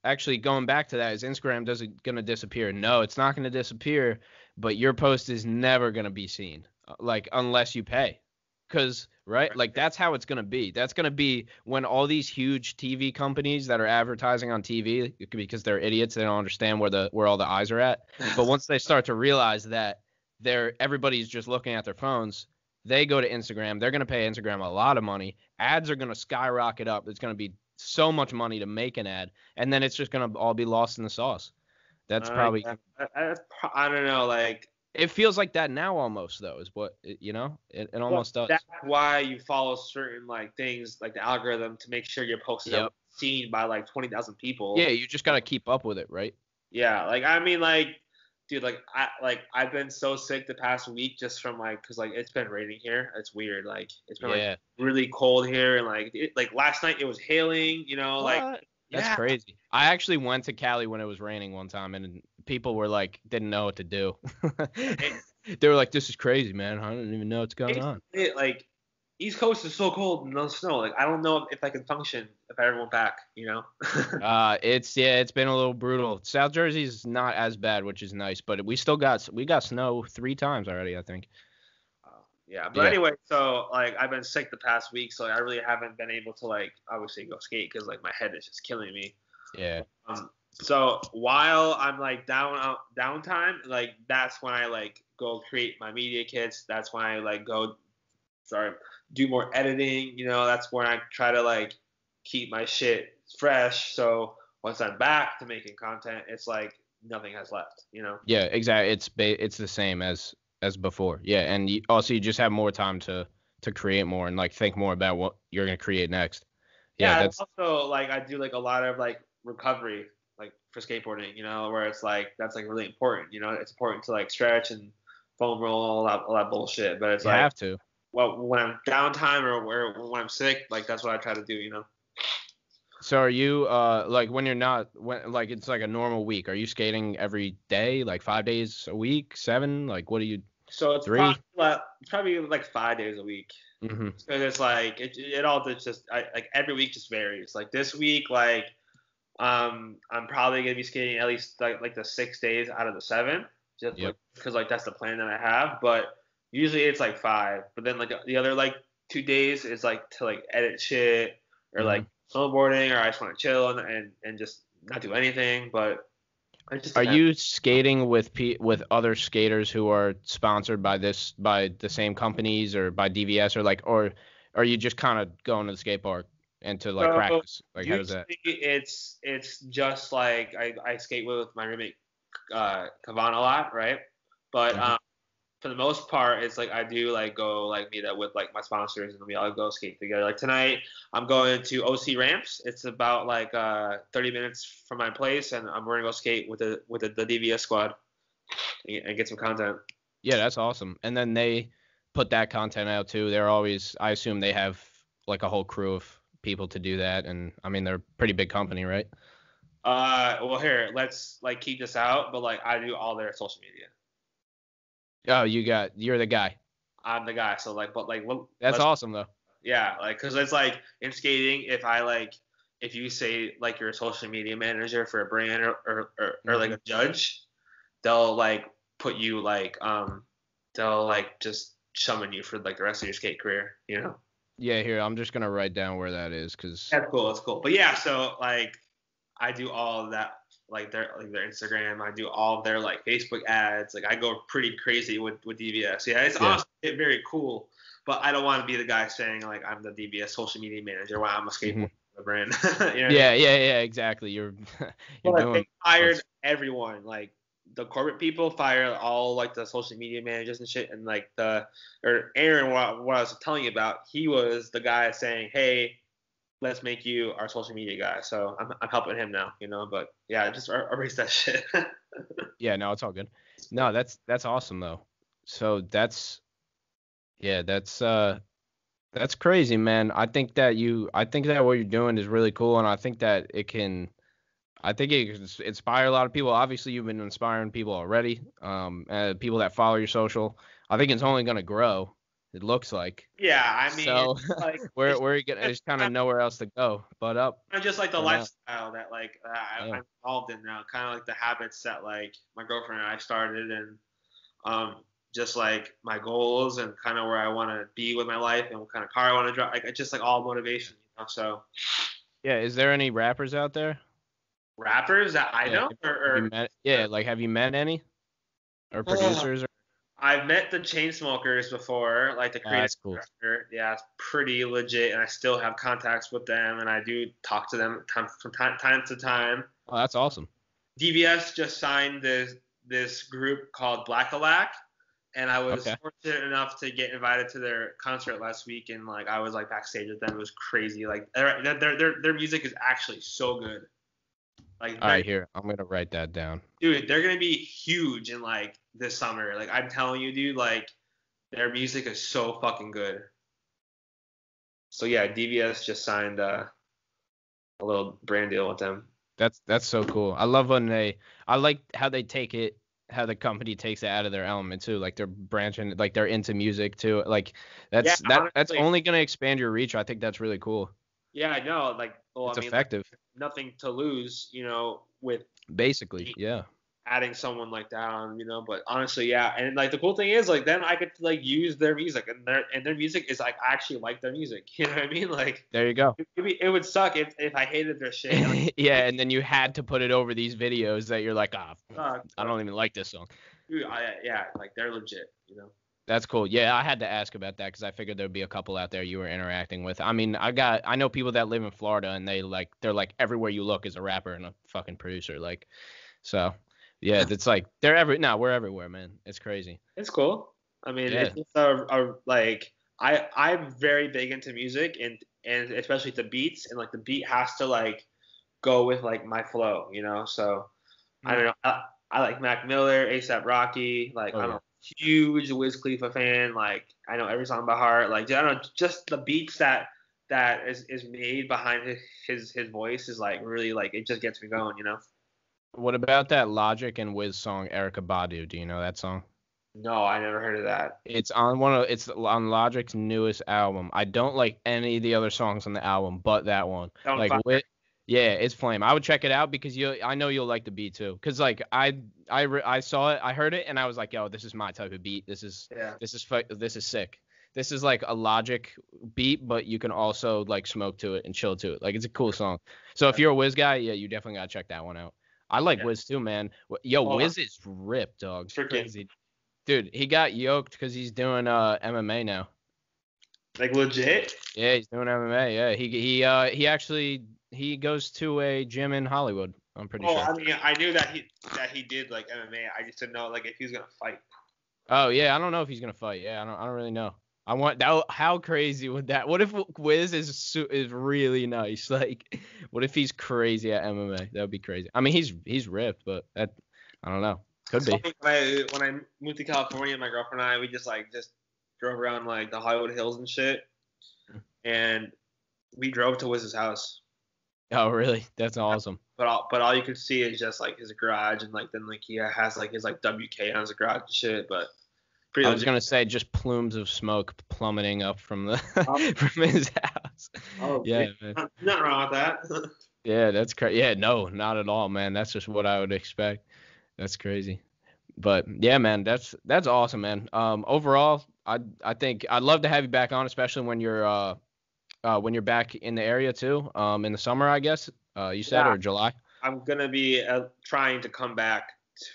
actually, going back to that, is Instagram going to disappear? No, it's not going to disappear, but your post is never going to be seen, like, unless you pay. Because, right, like, that's how it's going to be. That's going to be when all these huge TV companies that are advertising on TV, because they're idiots, they don't understand where all the eyes are at. But once they start to realize that everybody's just looking at their phones, they go to Instagram. They're going to pay Instagram a lot of money. Ads are going to skyrocket up. It's going to be so much money to make an ad, and then it's just going to all be lost in the sauce. That's probably. I don't know, like. It feels like that now almost though, is what it Well, almost does. that's why you follow certain like things like the algorithm to make sure your post is Yep. seen by like 20,000 people. Yeah, you just gotta keep up with it, right? Yeah, like I mean, like, dude, I've been so sick the past week just from like, cause like it's been raining here. It's weird. Like it's been like really cold here, and like last night it was hailing. Like What? That's yeah. crazy. I actually went to Cali when it was raining one time, and people were like, didn't know what to do. They were like, "This is crazy, man. I don't even know what's going on." Like East Coast is so cold and no snow. Like I don't know if I can function if I ever went back. It's been a little brutal. South Jersey's not as bad, which is nice, but we got snow 3 times already, I think. Yeah, but anyway, so like I've been sick the past week, so I really haven't been able to like obviously go skate because like my head is just killing me. Yeah. So while I'm like downtime, like that's when I like go create my media kits. That's when I like do more editing. That's when I try to like keep my shit fresh. So once I'm back to making content, it's like nothing has left. Yeah, exactly. It's the same as before. Yeah, and also you just have more time to create more and like think more about what you're gonna create next. Yeah, that's also like I do like a lot of like recovery like for skateboarding, where it's like that's like really important. It's important to like stretch and foam roll all that bullshit. But it's you have to. Well, when I'm downtime or when I'm sick, like that's what I try to do. So are you like when you're not when like it's like a normal week? Are you skating every day, like 5 days a week, 7? Like what do you? So it's 3? probably like 5 days a week. Mm-hmm. So it's like it all just like every week just varies. Like this week, like I'm probably gonna be skating at least like the 6 days out of the 7, just like because like that's the plan that I have. But usually it's like 5. But then like the other like 2 days is like to like edit shit or like snowboarding, or I just want to chill and just not do anything. But it just are depends. you skating with other skaters who are sponsored by the same companies or by DVS or are you just kind of going to the skate park and to like practice? Like how does that? It's just like I skate with my roommate Kavan a lot, right? But for the most part, it's like I do like go like meet up with like my sponsors and we all go skate together. Like tonight, I'm going to OC Ramps. It's about like 30 minutes from my place, and we're gonna go skate with the DVS squad and get some content. Yeah, that's awesome. And then they put that content out too. I assume they have like a whole crew of people to do that, and I mean they're a pretty big company, right? Well here, let's like keep this out, but like I do all their social media. Oh, you're the guy. I'm the guy. So like, but like, that's awesome though. Yeah, like, cause it's like in skating, if you say like you're a social media manager for a brand or like a judge, they'll like put you like they'll like just summon you for like the rest of your skate career. Yeah, here I'm just gonna write down where that is because that's cool. That's cool. But yeah, so like I do all of that. Like their Instagram, I do all of their like Facebook ads. Like I go pretty crazy with DVS. Yeah, it's honestly very cool. But I don't want to be the guy saying like I'm the DVS social media manager while I'm a skateboarder brand. Yeah, exactly. You're doing. They fired everyone. Like the corporate people fired all like the social media managers and shit. And like Aaron, what I was telling you about, he was the guy saying, hey, let's make you our social media guy. So I'm helping him now, but yeah, just erase that shit. Yeah, no, it's all good. No, that's awesome though. So that's crazy, man. I think that what you're doing is really cool, and I think it can inspire a lot of people. Obviously, you've been inspiring people already. People that follow your social. I think it's only gonna grow. It looks like. Yeah, I mean, so like, where are you gonna? There's kind of nowhere else to go but up. I just like the lifestyle that like I'm involved in now, kind of like the habits that like my girlfriend and I started, and just like my goals and kind of where I want to be with my life and what kind of car I want to drive. Like it's just like all motivation, So. Yeah, is there any rappers out there? Rappers that I know, have you met any? Or producers? I've met the Chainsmokers before, like the creative director. Yeah, it's pretty legit, and I still have contacts with them, and I do talk to them from time to time. Oh, that's awesome. DVS just signed this group called Black-A-Lack, and I was Okay. fortunate enough to get invited to their concert last week, and like I was like backstage with them. It was crazy. Like their music is actually so good. Like, All right, here. I'm gonna write that down. dude, they're gonna be huge in like this summer. Like I'm telling you, dude, like their music is so fucking good. So yeah, DVS just signed a little brand deal with them. That's so cool. I love when I like how they take it, how the company takes it out of their element too. Like they're branching, like they're into music too. Like Yeah, that's honestly, only gonna expand your reach. I think that's really cool. yeah, I know. Like, well, It's I mean, like, effective, nothing to lose, with basically. Yeah. adding someone like that on, But honestly, yeah, and like the cool thing is, like, then I could like use their music, and their music is like I actually like their music. You know what I mean? Like, There you go. it would suck if I hated their shit. Like, Yeah, and then you had to put it over these videos that you're like, fuck, I don't even like this song. dude, yeah, like they're legit. That's cool. Yeah, I had to ask about that because I figured there'd be a couple out there you were interacting with. I mean, I know people that live in Florida and they're like everywhere you look is a rapper and a fucking producer. Like, so yeah, it's like we're everywhere, man. It's crazy. It's cool. I mean, Yeah. it's just like I'm very big into music and especially the beats, and like the beat has to like go with like my flow. So I don't know. I like Mac Miller, ASAP Rocky. Like Oh, I'm yeah. a huge Wiz Khalifa fan. Like I know every song by heart. Like I don't know, just the beats that is made behind his voice is like really like it just gets me going. What about that Logic and Wiz song, Erica Badu? Do you know that song? No, I never heard of that. It's on Logic's newest album. I don't like any of the other songs on the album, but that one. Sound Like fire. yeah, it's flame. I would check it out because I know you'll like the beat too. Cause like I saw it, I heard it, and I was like, yo, this is my type of beat. This is Yeah. this is sick. This is like a Logic beat, but you can also like smoke to it and chill to it. Like it's a cool song. So if you're a Wiz guy, yeah, you definitely gotta check that one out. I like Yeah. Wiz too, man. Yo, Well, Wiz is ripped, dog. freaking Crazy. Dude, he got yoked because he's doing MMA now. like legit. Yeah, he's doing MMA. Yeah, he actually he goes to a gym in Hollywood. I'm pretty Oh, sure. I mean, I knew that he did like MMA. I just didn't know like if he was gonna fight. Oh yeah, I don't know if he's gonna fight. Yeah, I don't really know. I want that. How crazy would that? What if Wiz is really nice? Like, what if he's crazy at MMA? That would be crazy. I mean, he's ripped, but that I don't know. Could be. When I moved to California, my girlfriend and I, we just drove around like the Hollywood Hills and shit, and we drove to Wiz's house. Oh really? That's awesome. But all you could see is just like his garage, and like then like he has like his like WK on his garage and shit. But I was gonna say just plumes of smoke plummeting up from the from his house. Oh yeah, man. Nothing wrong with that. Yeah, that's crazy. Yeah, no, not at all, man. That's just what I would expect. That's crazy. But yeah, man, that's awesome, man. Overall, I think I'd love to have you back on, especially when you're back in the area too. In the summer, I guess. You said Yeah. or July. I'm gonna be trying to come back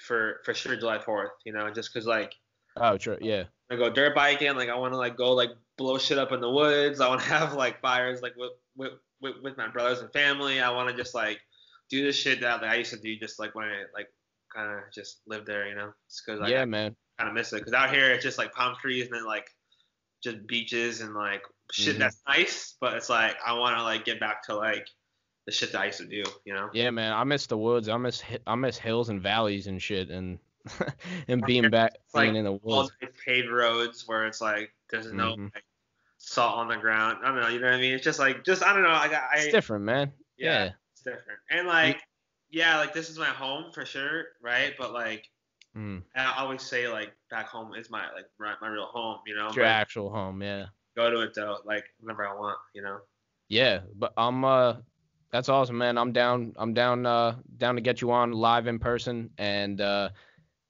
for sure July 4th. Just cause like Oh, sure. Yeah. I go dirt biking. Like I want to like go like blow shit up in the woods. I want to have like fires like with my brothers and family. I want to just like do this shit that like, I used to do just like when I like kind of just lived there. Just cause Yeah, I man. kind of miss it. Cause out here it's just like palm trees and then like just beaches and like shit that's nice. But it's like I want to like get back to like the shit that I used to do. Yeah, man. I miss the woods. I miss hills and valleys and shit and and being back being in the all woods. nice paved roads where it's like there's no like, salt on the ground. I don't know, you know what I mean? It's just like I don't know. It's different, man. Yeah. It's different. And like like this is my home for sure, right? But like I always say like back home is my like my real home, It's your actual home, yeah. Go to it though, like whenever I want, Yeah, but that's awesome, man. I'm down to get you on live in person, and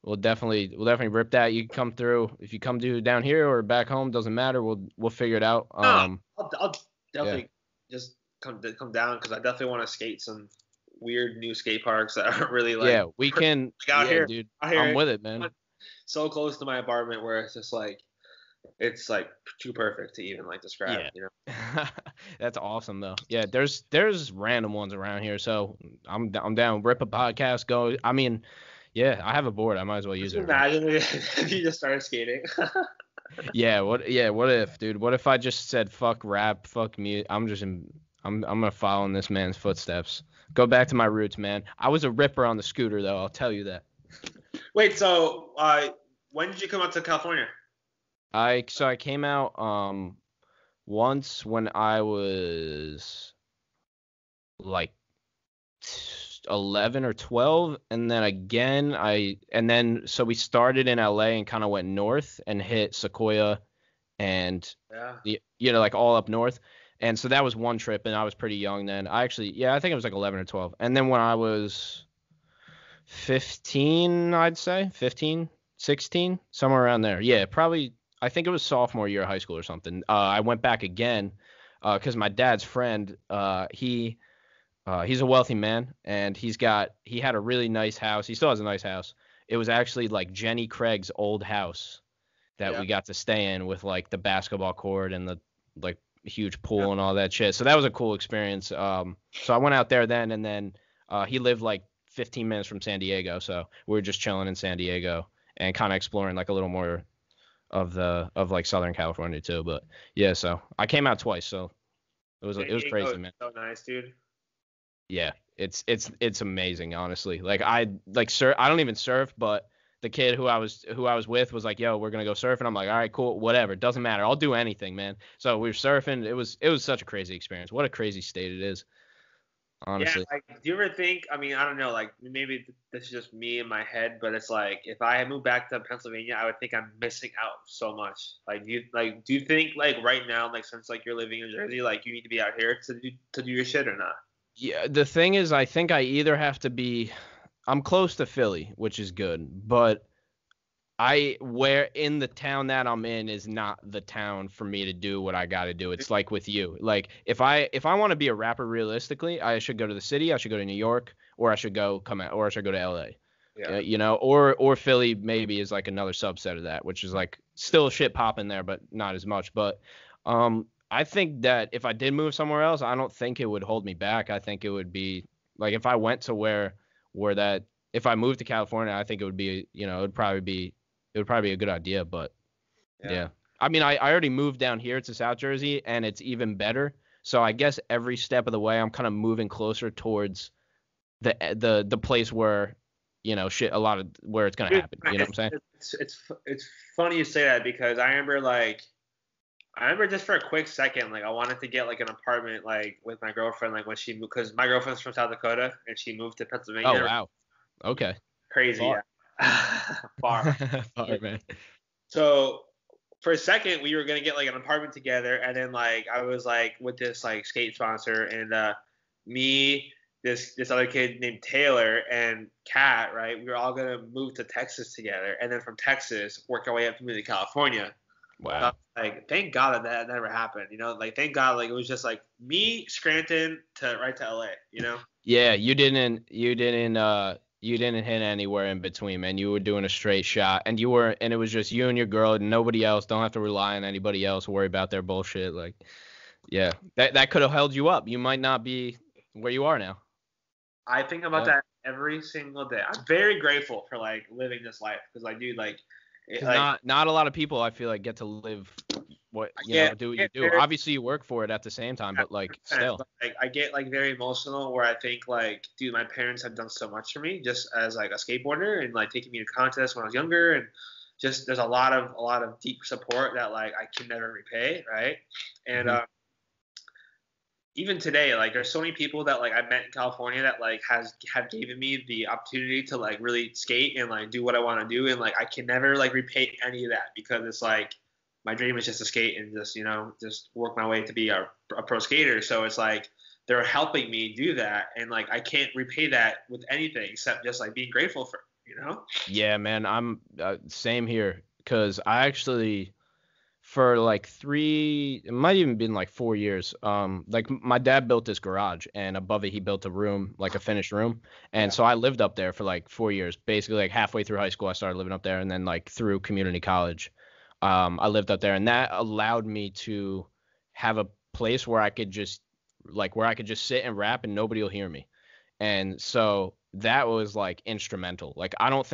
we'll definitely rip that. You can come through if you come down here or back home, doesn't matter. We'll figure it out. I'll definitely just come down because I definitely want to skate some weird new skate parks that aren't really like. Yeah, we can. Out here, dude. out here, I'm with it, man. So close to my apartment where it's just like it's like too perfect to even like describe. That's awesome though. Yeah, there's random ones around here, so I'm down. Rip a podcast, go. I mean, yeah, I have a board. I might as well use Just it. Right? imagine if you just started skating. Yeah. What? Yeah. What if, dude? What if I just said fuck rap, fuck me? I'm gonna follow in this man's footsteps. Go back to my roots, man. I was a ripper on the scooter though. I'll tell you that. Wait, so when did you come out to California? I came out once when I was like 11 or 12, and then again so we started in LA and kind of went north and hit Sequoia and Yeah. like all up north. And so that was one trip, and I was pretty young then. I think it was like 11 or 12. And then when I was 15, I'd say 15, 16, somewhere around there. Yeah, probably. I think it was sophomore year of high school or something. I went back again because my dad's friend, he's a wealthy man, and he had a really nice house. He still has a nice house. It was actually like Jenny Craig's old house that we got to stay in with like the basketball court and the like huge pool and all that shit. So that was a cool experience. So I went out there then, and then he lived like 15 minutes from San Diego, so we were just chilling in San Diego and kind of exploring like a little more of like Southern California too. But yeah, so I came out twice, so it was crazy, man. So nice, dude. Yeah, it's amazing, honestly. Like I don't even surf, but the kid who I was with was like, "Yo, we're gonna go surf," and I'm like, "All right, cool, whatever, doesn't matter, I'll do anything, man." So we were surfing. It was such a crazy experience. What a crazy state it is, honestly. Yeah, like, do you ever think? I mean, I don't know. Like, maybe this is just me in my head, but it's like if I had moved back to Pennsylvania, I would think I'm missing out so much. Like, do you think like right now, like since like you're living in Jersey, like you need to be out here to do your shit or not? Yeah, the thing is, I think I either have to be. I'm close to Philly, which is good, but where in the town that I'm in is not the town for me to do what I got to do. It's like with you. Like if I want to be a rapper realistically, I should go to the city, I should go to New York, or I should go to LA. Yeah. Or Philly maybe is like another subset of that, which is like still shit popping there, but not as much. But I think that if I did move somewhere else, I don't think it would hold me back. I think it would be like if I went to where that if I moved to California, I think it would be, it would probably be a good idea, but yeah. I mean, I already moved down here to South Jersey, and it's even better. So I guess every step of the way, I'm kind of moving closer towards the place where, shit, a lot of where it's gonna happen. You know what I'm saying? It's funny you say that because I remember just for a quick second, like I wanted to get like an apartment like with my girlfriend, like when she moved, because my girlfriend's from South Dakota and she moved to Pennsylvania. Oh wow. Okay. Crazy. Far. Yeah. Far. Far, man. So for a second we were gonna get like an apartment together, and then like I was like with this like skate sponsor, and me, this other kid named Taylor, and Kat, right? We were all gonna move to Texas together, and then from Texas work our way up to move to California. Wow. Like thank God that never happened. Like thank God like it was just like me Scranton to right to LA. Yeah, you didn't hit anywhere in between, man. You were doing a straight shot, and it was just you and your girl, and nobody else. Don't have to rely on anybody else. Worry about their bullshit. Like, yeah, that could have held you up. You might not be where you are now. I think about that every single day. I'm very grateful for like living this life because I do like. Not a lot of people I feel like get to live do what you do. Obviously you work for it at the same time, but like still. Like I get like very emotional where I think like, dude, my parents have done so much for me just as like a skateboarder and like taking me to contests when I was younger, and just there's a lot of deep support that like I can never repay, right? And even today, like there's so many people that like I met in California that like have given me the opportunity to like really skate and like do what I want to do, and like I can never like repay any of that because it's like my dream is just to skate and just just work my way to be a pro skater. So it's like they're helping me do that, and like I can't repay that with anything except just like being grateful for Yeah, man, I'm same here because I actually. For like it might even been like 4 years. Like my dad built this garage, and above it he built a room, like a finished room. And so I lived up there for like 4 years. Basically, like halfway through high school, I started living up there, and then like through community college, I lived up there, and that allowed me to have place where I could just sit and rap and nobody will hear me. And so that was like instrumental. Like I don't even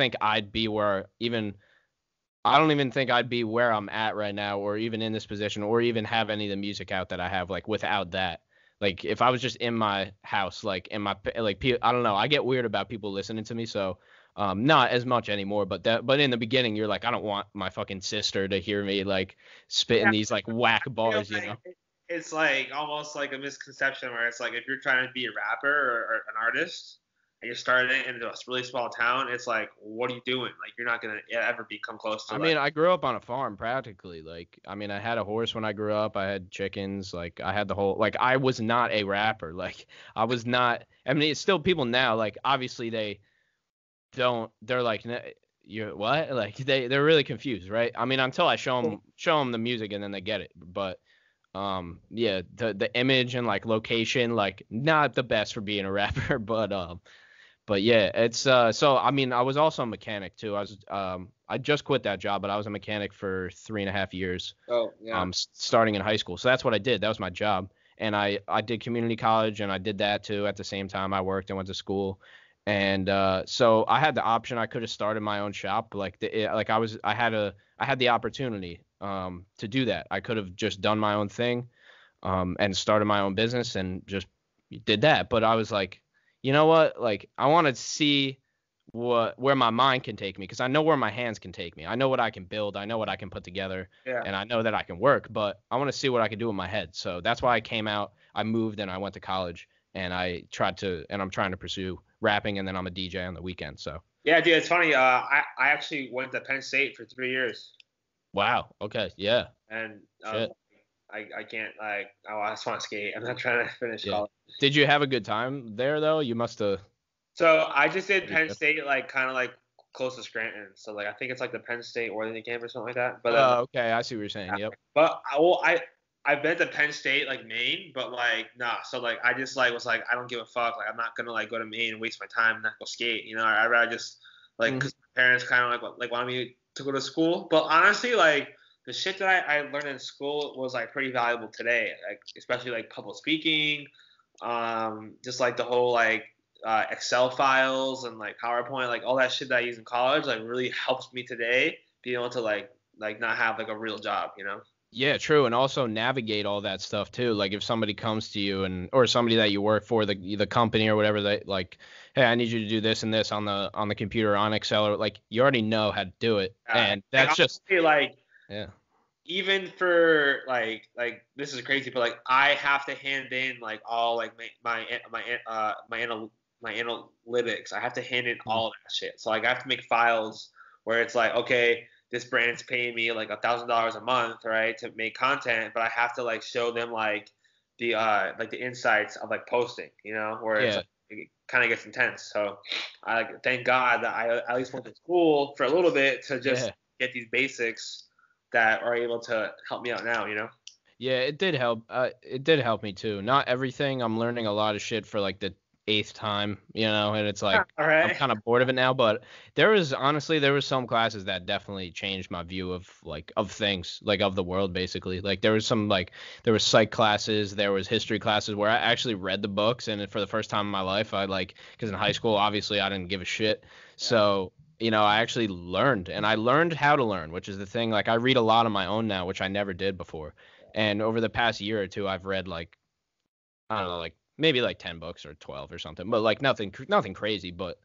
think I'd be where I'm at right now, or even in this position, or even have any of the music out that I have, like without that. Like if I was just in my house, like I don't know, I get weird about people listening to me, so not as much anymore. But in the beginning, you're like, I don't want my fucking sister to hear me like spitting Yeah, these like whack I feel bars, you like know? it's like almost like a misconception where it's like if you're trying to be a rapper or an artist and you're starting in a really small town, it's like, what are you doing? Like you're not gonna ever become close to I like. mean, I grew up on a farm practically. Like, I mean, I had a horse when I grew up. I had chickens. Like, I had the whole. Like, I was not a rapper. Like, I was not. I mean, it's still people now. Like, obviously they don't. They're like, you what? Like, they're really confused, right? I mean, until I show them the music and then they get it. But yeah, the image and like location, like, not the best for being a rapper. But yeah, it's so I mean I was also a mechanic too. I just quit that job, but I was a mechanic for 3.5 years, Oh yeah. starting in high school. So that's what I did. That was my job. And I did community college and I did that too at the same time I worked and went to school. And so I had the option. I could have started my own shop. I had the opportunity to do that. I could have just done my own thing and started my own business and just did that. But I was like, you know what? Like, I want to see where my mind can take me, because I know where my hands can take me. I know what I can build. I know what I can put together, Yeah. and I know that I can work. But I want to see what I can do with my head. So that's why I came out. I moved and I went to college, and I'm trying to pursue rapping, and then I'm a DJ on the weekend. So Yeah, dude, it's funny. I actually went to Penn State for 3 years, wow. Okay. Yeah. and Shit. I can't like. Oh, I just want to skate. I'm not trying to finish Yeah. college. Did you have a good time there though? You must have. So I just did Pretty Penn good. State, like kind of like close to Scranton. So like I think it's like the Penn State Worthington campus or something like that. But then, Oh, okay. I see what you're saying. yeah. Yep. But I've been to Penn State like Maine, but like nah. So like I just like was like I don't give a fuck. Like I'm not gonna like go to Maine and waste my time and not go skate. You know, I'd rather just like Mhm. because my parents kind of like wanted me to go to school. But honestly, like the shit that I learned in school was like pretty valuable today. Like especially like public speaking, just like the whole like Excel files and like PowerPoint, like all that shit that I use in college, like really helps me today being able to like not have like a real job, you know? Yeah, true, and also navigate all that stuff too. Like if somebody comes to you or somebody that you work for, the company or whatever, they like, hey, I need you to do this and this on the computer on Excel, or like you already know how to do it, and Like that's just honestly, like yeah. even for like this is crazy, but like I have to hand in like all like my analytics. I have to hand in Mm. all of that shit. So like I have to make files where it's like, okay, this brand's paying me like $1,000 a month, right, to make content, but I have to like show them like the insights of like posting, you know, where it's Yeah, like it kind of gets intense. So I like, thank God that I at least went to school for a little bit to just yeah, get these basics that are able to help me out now, you know? yeah. It did help. It did help me too. Not everything. I'm learning a lot of shit for like the eighth time, and it's like All I'm right. kind of bored of it now. But there was some classes that definitely changed my view of things, like of the world, basically. Like there was psych classes, there was history classes where I actually read the books, and for the first time in my life, because in high school, obviously, I didn't give a shit. Yeah. So I actually learned, and I learned how to learn, which is the thing. Like I read a lot on my own now, which I never did before. And over the past year or two, I've read like I don't know, like maybe like 10 books or 12 or something, but like nothing crazy. But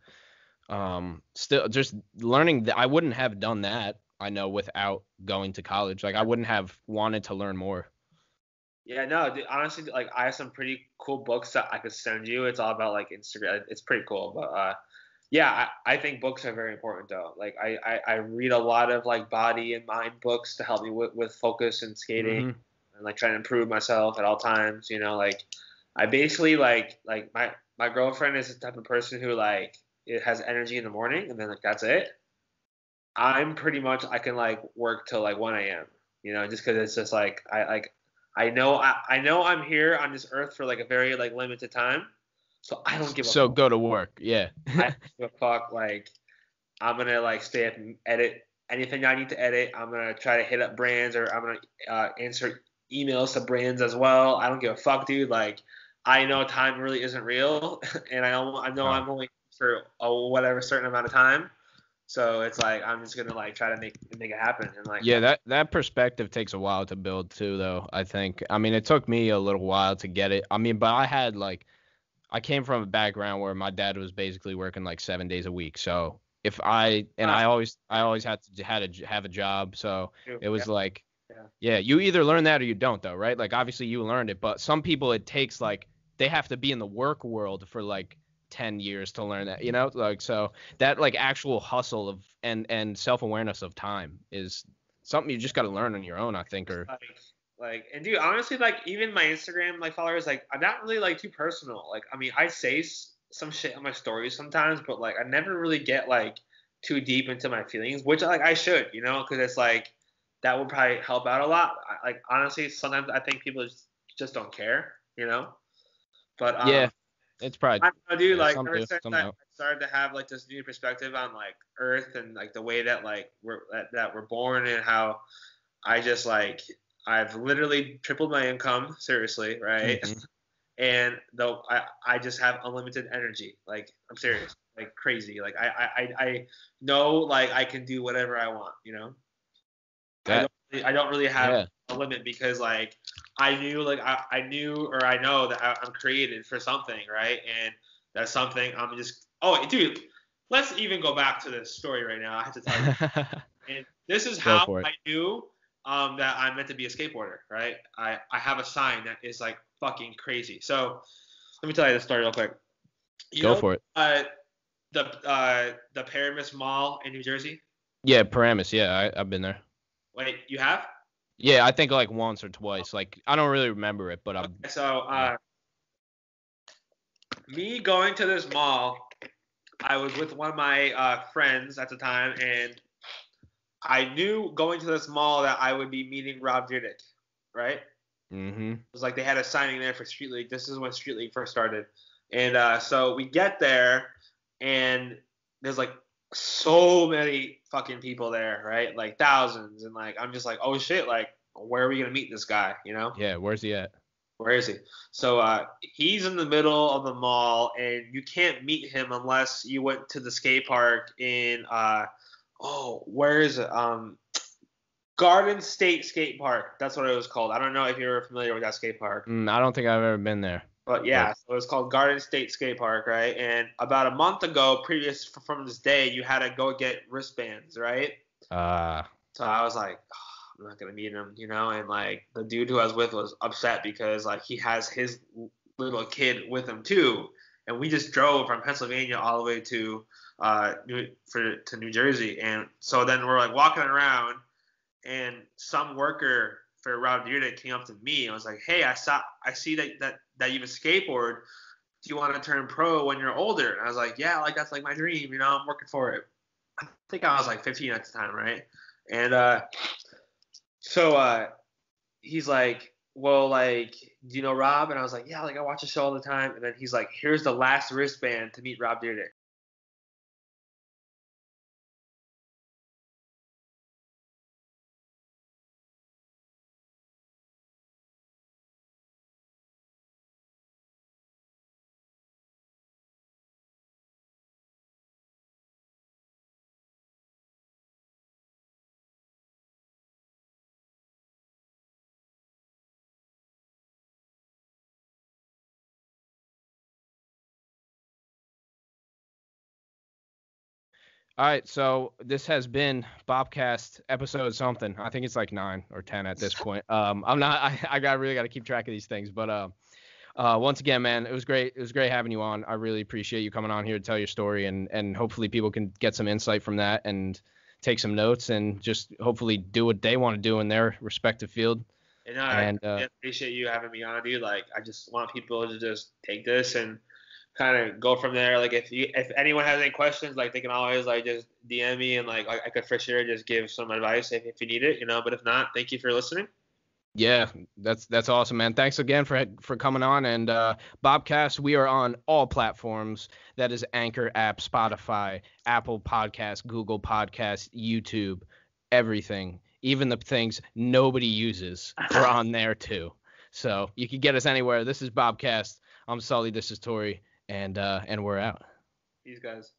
still just learning that I wouldn't have done that. I know without going to college, like I wouldn't have wanted to learn more. Yeah, no, dude, honestly, like I have some pretty cool books that I could send you. It's all about like Instagram. It's pretty cool, but yeah, I think books are very important though. Like I read a lot of like body and mind books to help me with focus and skating Hmm. and like trying to improve myself at all times. You know, like I basically like my girlfriend is the type of person who like it has energy in the morning and then like that's it. I'm pretty much I can like work till like 1 a.m. You know, just because it's just like I know I'm here on this earth for like a very like limited time, so I don't give a So fuck. go to work. Yeah. I don't give a fuck. Like I'm gonna like stay up and edit anything I need to edit. I'm gonna try to hit up brands or I'm gonna answer emails to brands as well. I don't give a fuck, dude. Like, I know time really isn't real, and I know I'm only for a whatever certain amount of time. So it's like I'm just gonna like try to make it happen, and like Yeah, that perspective takes a while to build too, though. I think. I mean, it took me a little while to get it. I mean, but I came from a background where my dad was basically working like 7 days a week. So if I and I always had to have a job. So it was like, yeah, you either learn that or you don't, though, right? Like obviously you learned it, but some people it takes like they have to be in the work world for like 10 years to learn that, like so that like actual hustle of and self-awareness of time is something you just got to learn on your own, I think. Or like, and dude, honestly, like even my Instagram like followers, like I'm not really like too personal. Like, I mean, I say some shit on my stories sometimes, but like I never really get like too deep into my feelings, which like I should, because it's like that would probably help out a lot. Like honestly, sometimes I think people just don't care, But yeah, it's probably I don't know, dude. yeah, Like some ever do, since some I don't. started to have like this new perspective on like Earth and like the way that like that we're born and how I just like I've literally tripled my income, seriously, right? Mm-hmm. And though I just have unlimited energy. Like I'm serious, like crazy. Like I know like I can do whatever I want. That I don't really have yeah. a limit because like I knew like I knew or I know that I'm created for something, right? And that's something I'm just dude, let's even go back to this story right now. I have to tell you. And this is Go how for it. I knew that I'm meant to be a skateboarder, right? I have a sign that is like fucking crazy. So let me tell you this story real quick. Go for it. The Paramus Mall in New Jersey? Yeah, Paramus. Yeah, I've been there. Wait, you have? Yeah, I think like once or twice. Like I don't really remember it, but I'm. Okay, so Yeah. me going to this mall, I was with one of my friends at the time, and I knew going to this mall that I would be meeting Rob Dyrdek, right? Mm-hmm. It was like they had a signing there for Street League. This is when Street League first started. And so we get there, and there's like so many fucking people there, right? Like thousands. And like, I'm just like, oh shit, like, where are we going to meet this guy, Yeah, where's he at? Where is he? So he's in the middle of the mall, and you can't meet him unless you went to the skate park in, where is it? Garden State Skate Park. That's what it was called. I don't know if you're familiar with that skate park. I don't think I've ever been there. But yeah, so it was called Garden State Skate Park, right? And about a month ago, previous from this day, you had to go get wristbands, right? So I was like, I'm not gonna meet him, And like the dude who I was with was upset because like he has his little kid with him too, and we just drove from Pennsylvania all the way to New Jersey, and so then we're like walking around. And some worker for Rob Dyrdek came up to me and was like, "Hey, I see that you have a skateboard. Do you want to turn pro when you're older?" And I was like, "Yeah, like that's like my dream. I'm working for it." I think I was like 15 at the time, right? And so he's like, "Well, like, do you know Rob?" And I was like, "Yeah, like I watch the show all the time." And then he's like, "Here's the last wristband to meet Rob Dyrdek." All right, so this has been BOPCAST episode something. I think it's like 9 or 10 at this point. I'm not. I really got to keep track of these things. But once again, man, it was great. It was great having you on. I really appreciate you coming on here to tell your story, and hopefully people can get some insight from that and take some notes and just hopefully do what they want to do in their respective field. And I appreciate you having me on, dude. Like, I just want people to just take this and kind of go from there. Like, if anyone has any questions, like they can always like just DM me, and like I could for sure just give some advice if you need it, But if not, thank you for listening. Yeah, that's awesome, man. Thanks again for coming on. And BOPCAST, we are on all platforms. That is Anchor app, Spotify, Apple Podcasts, Google Podcasts, YouTube, everything. even the things nobody uses are on there too. So you can get us anywhere. This is BOPCAST. I'm Sully. This is Tory, and we're out. These guys.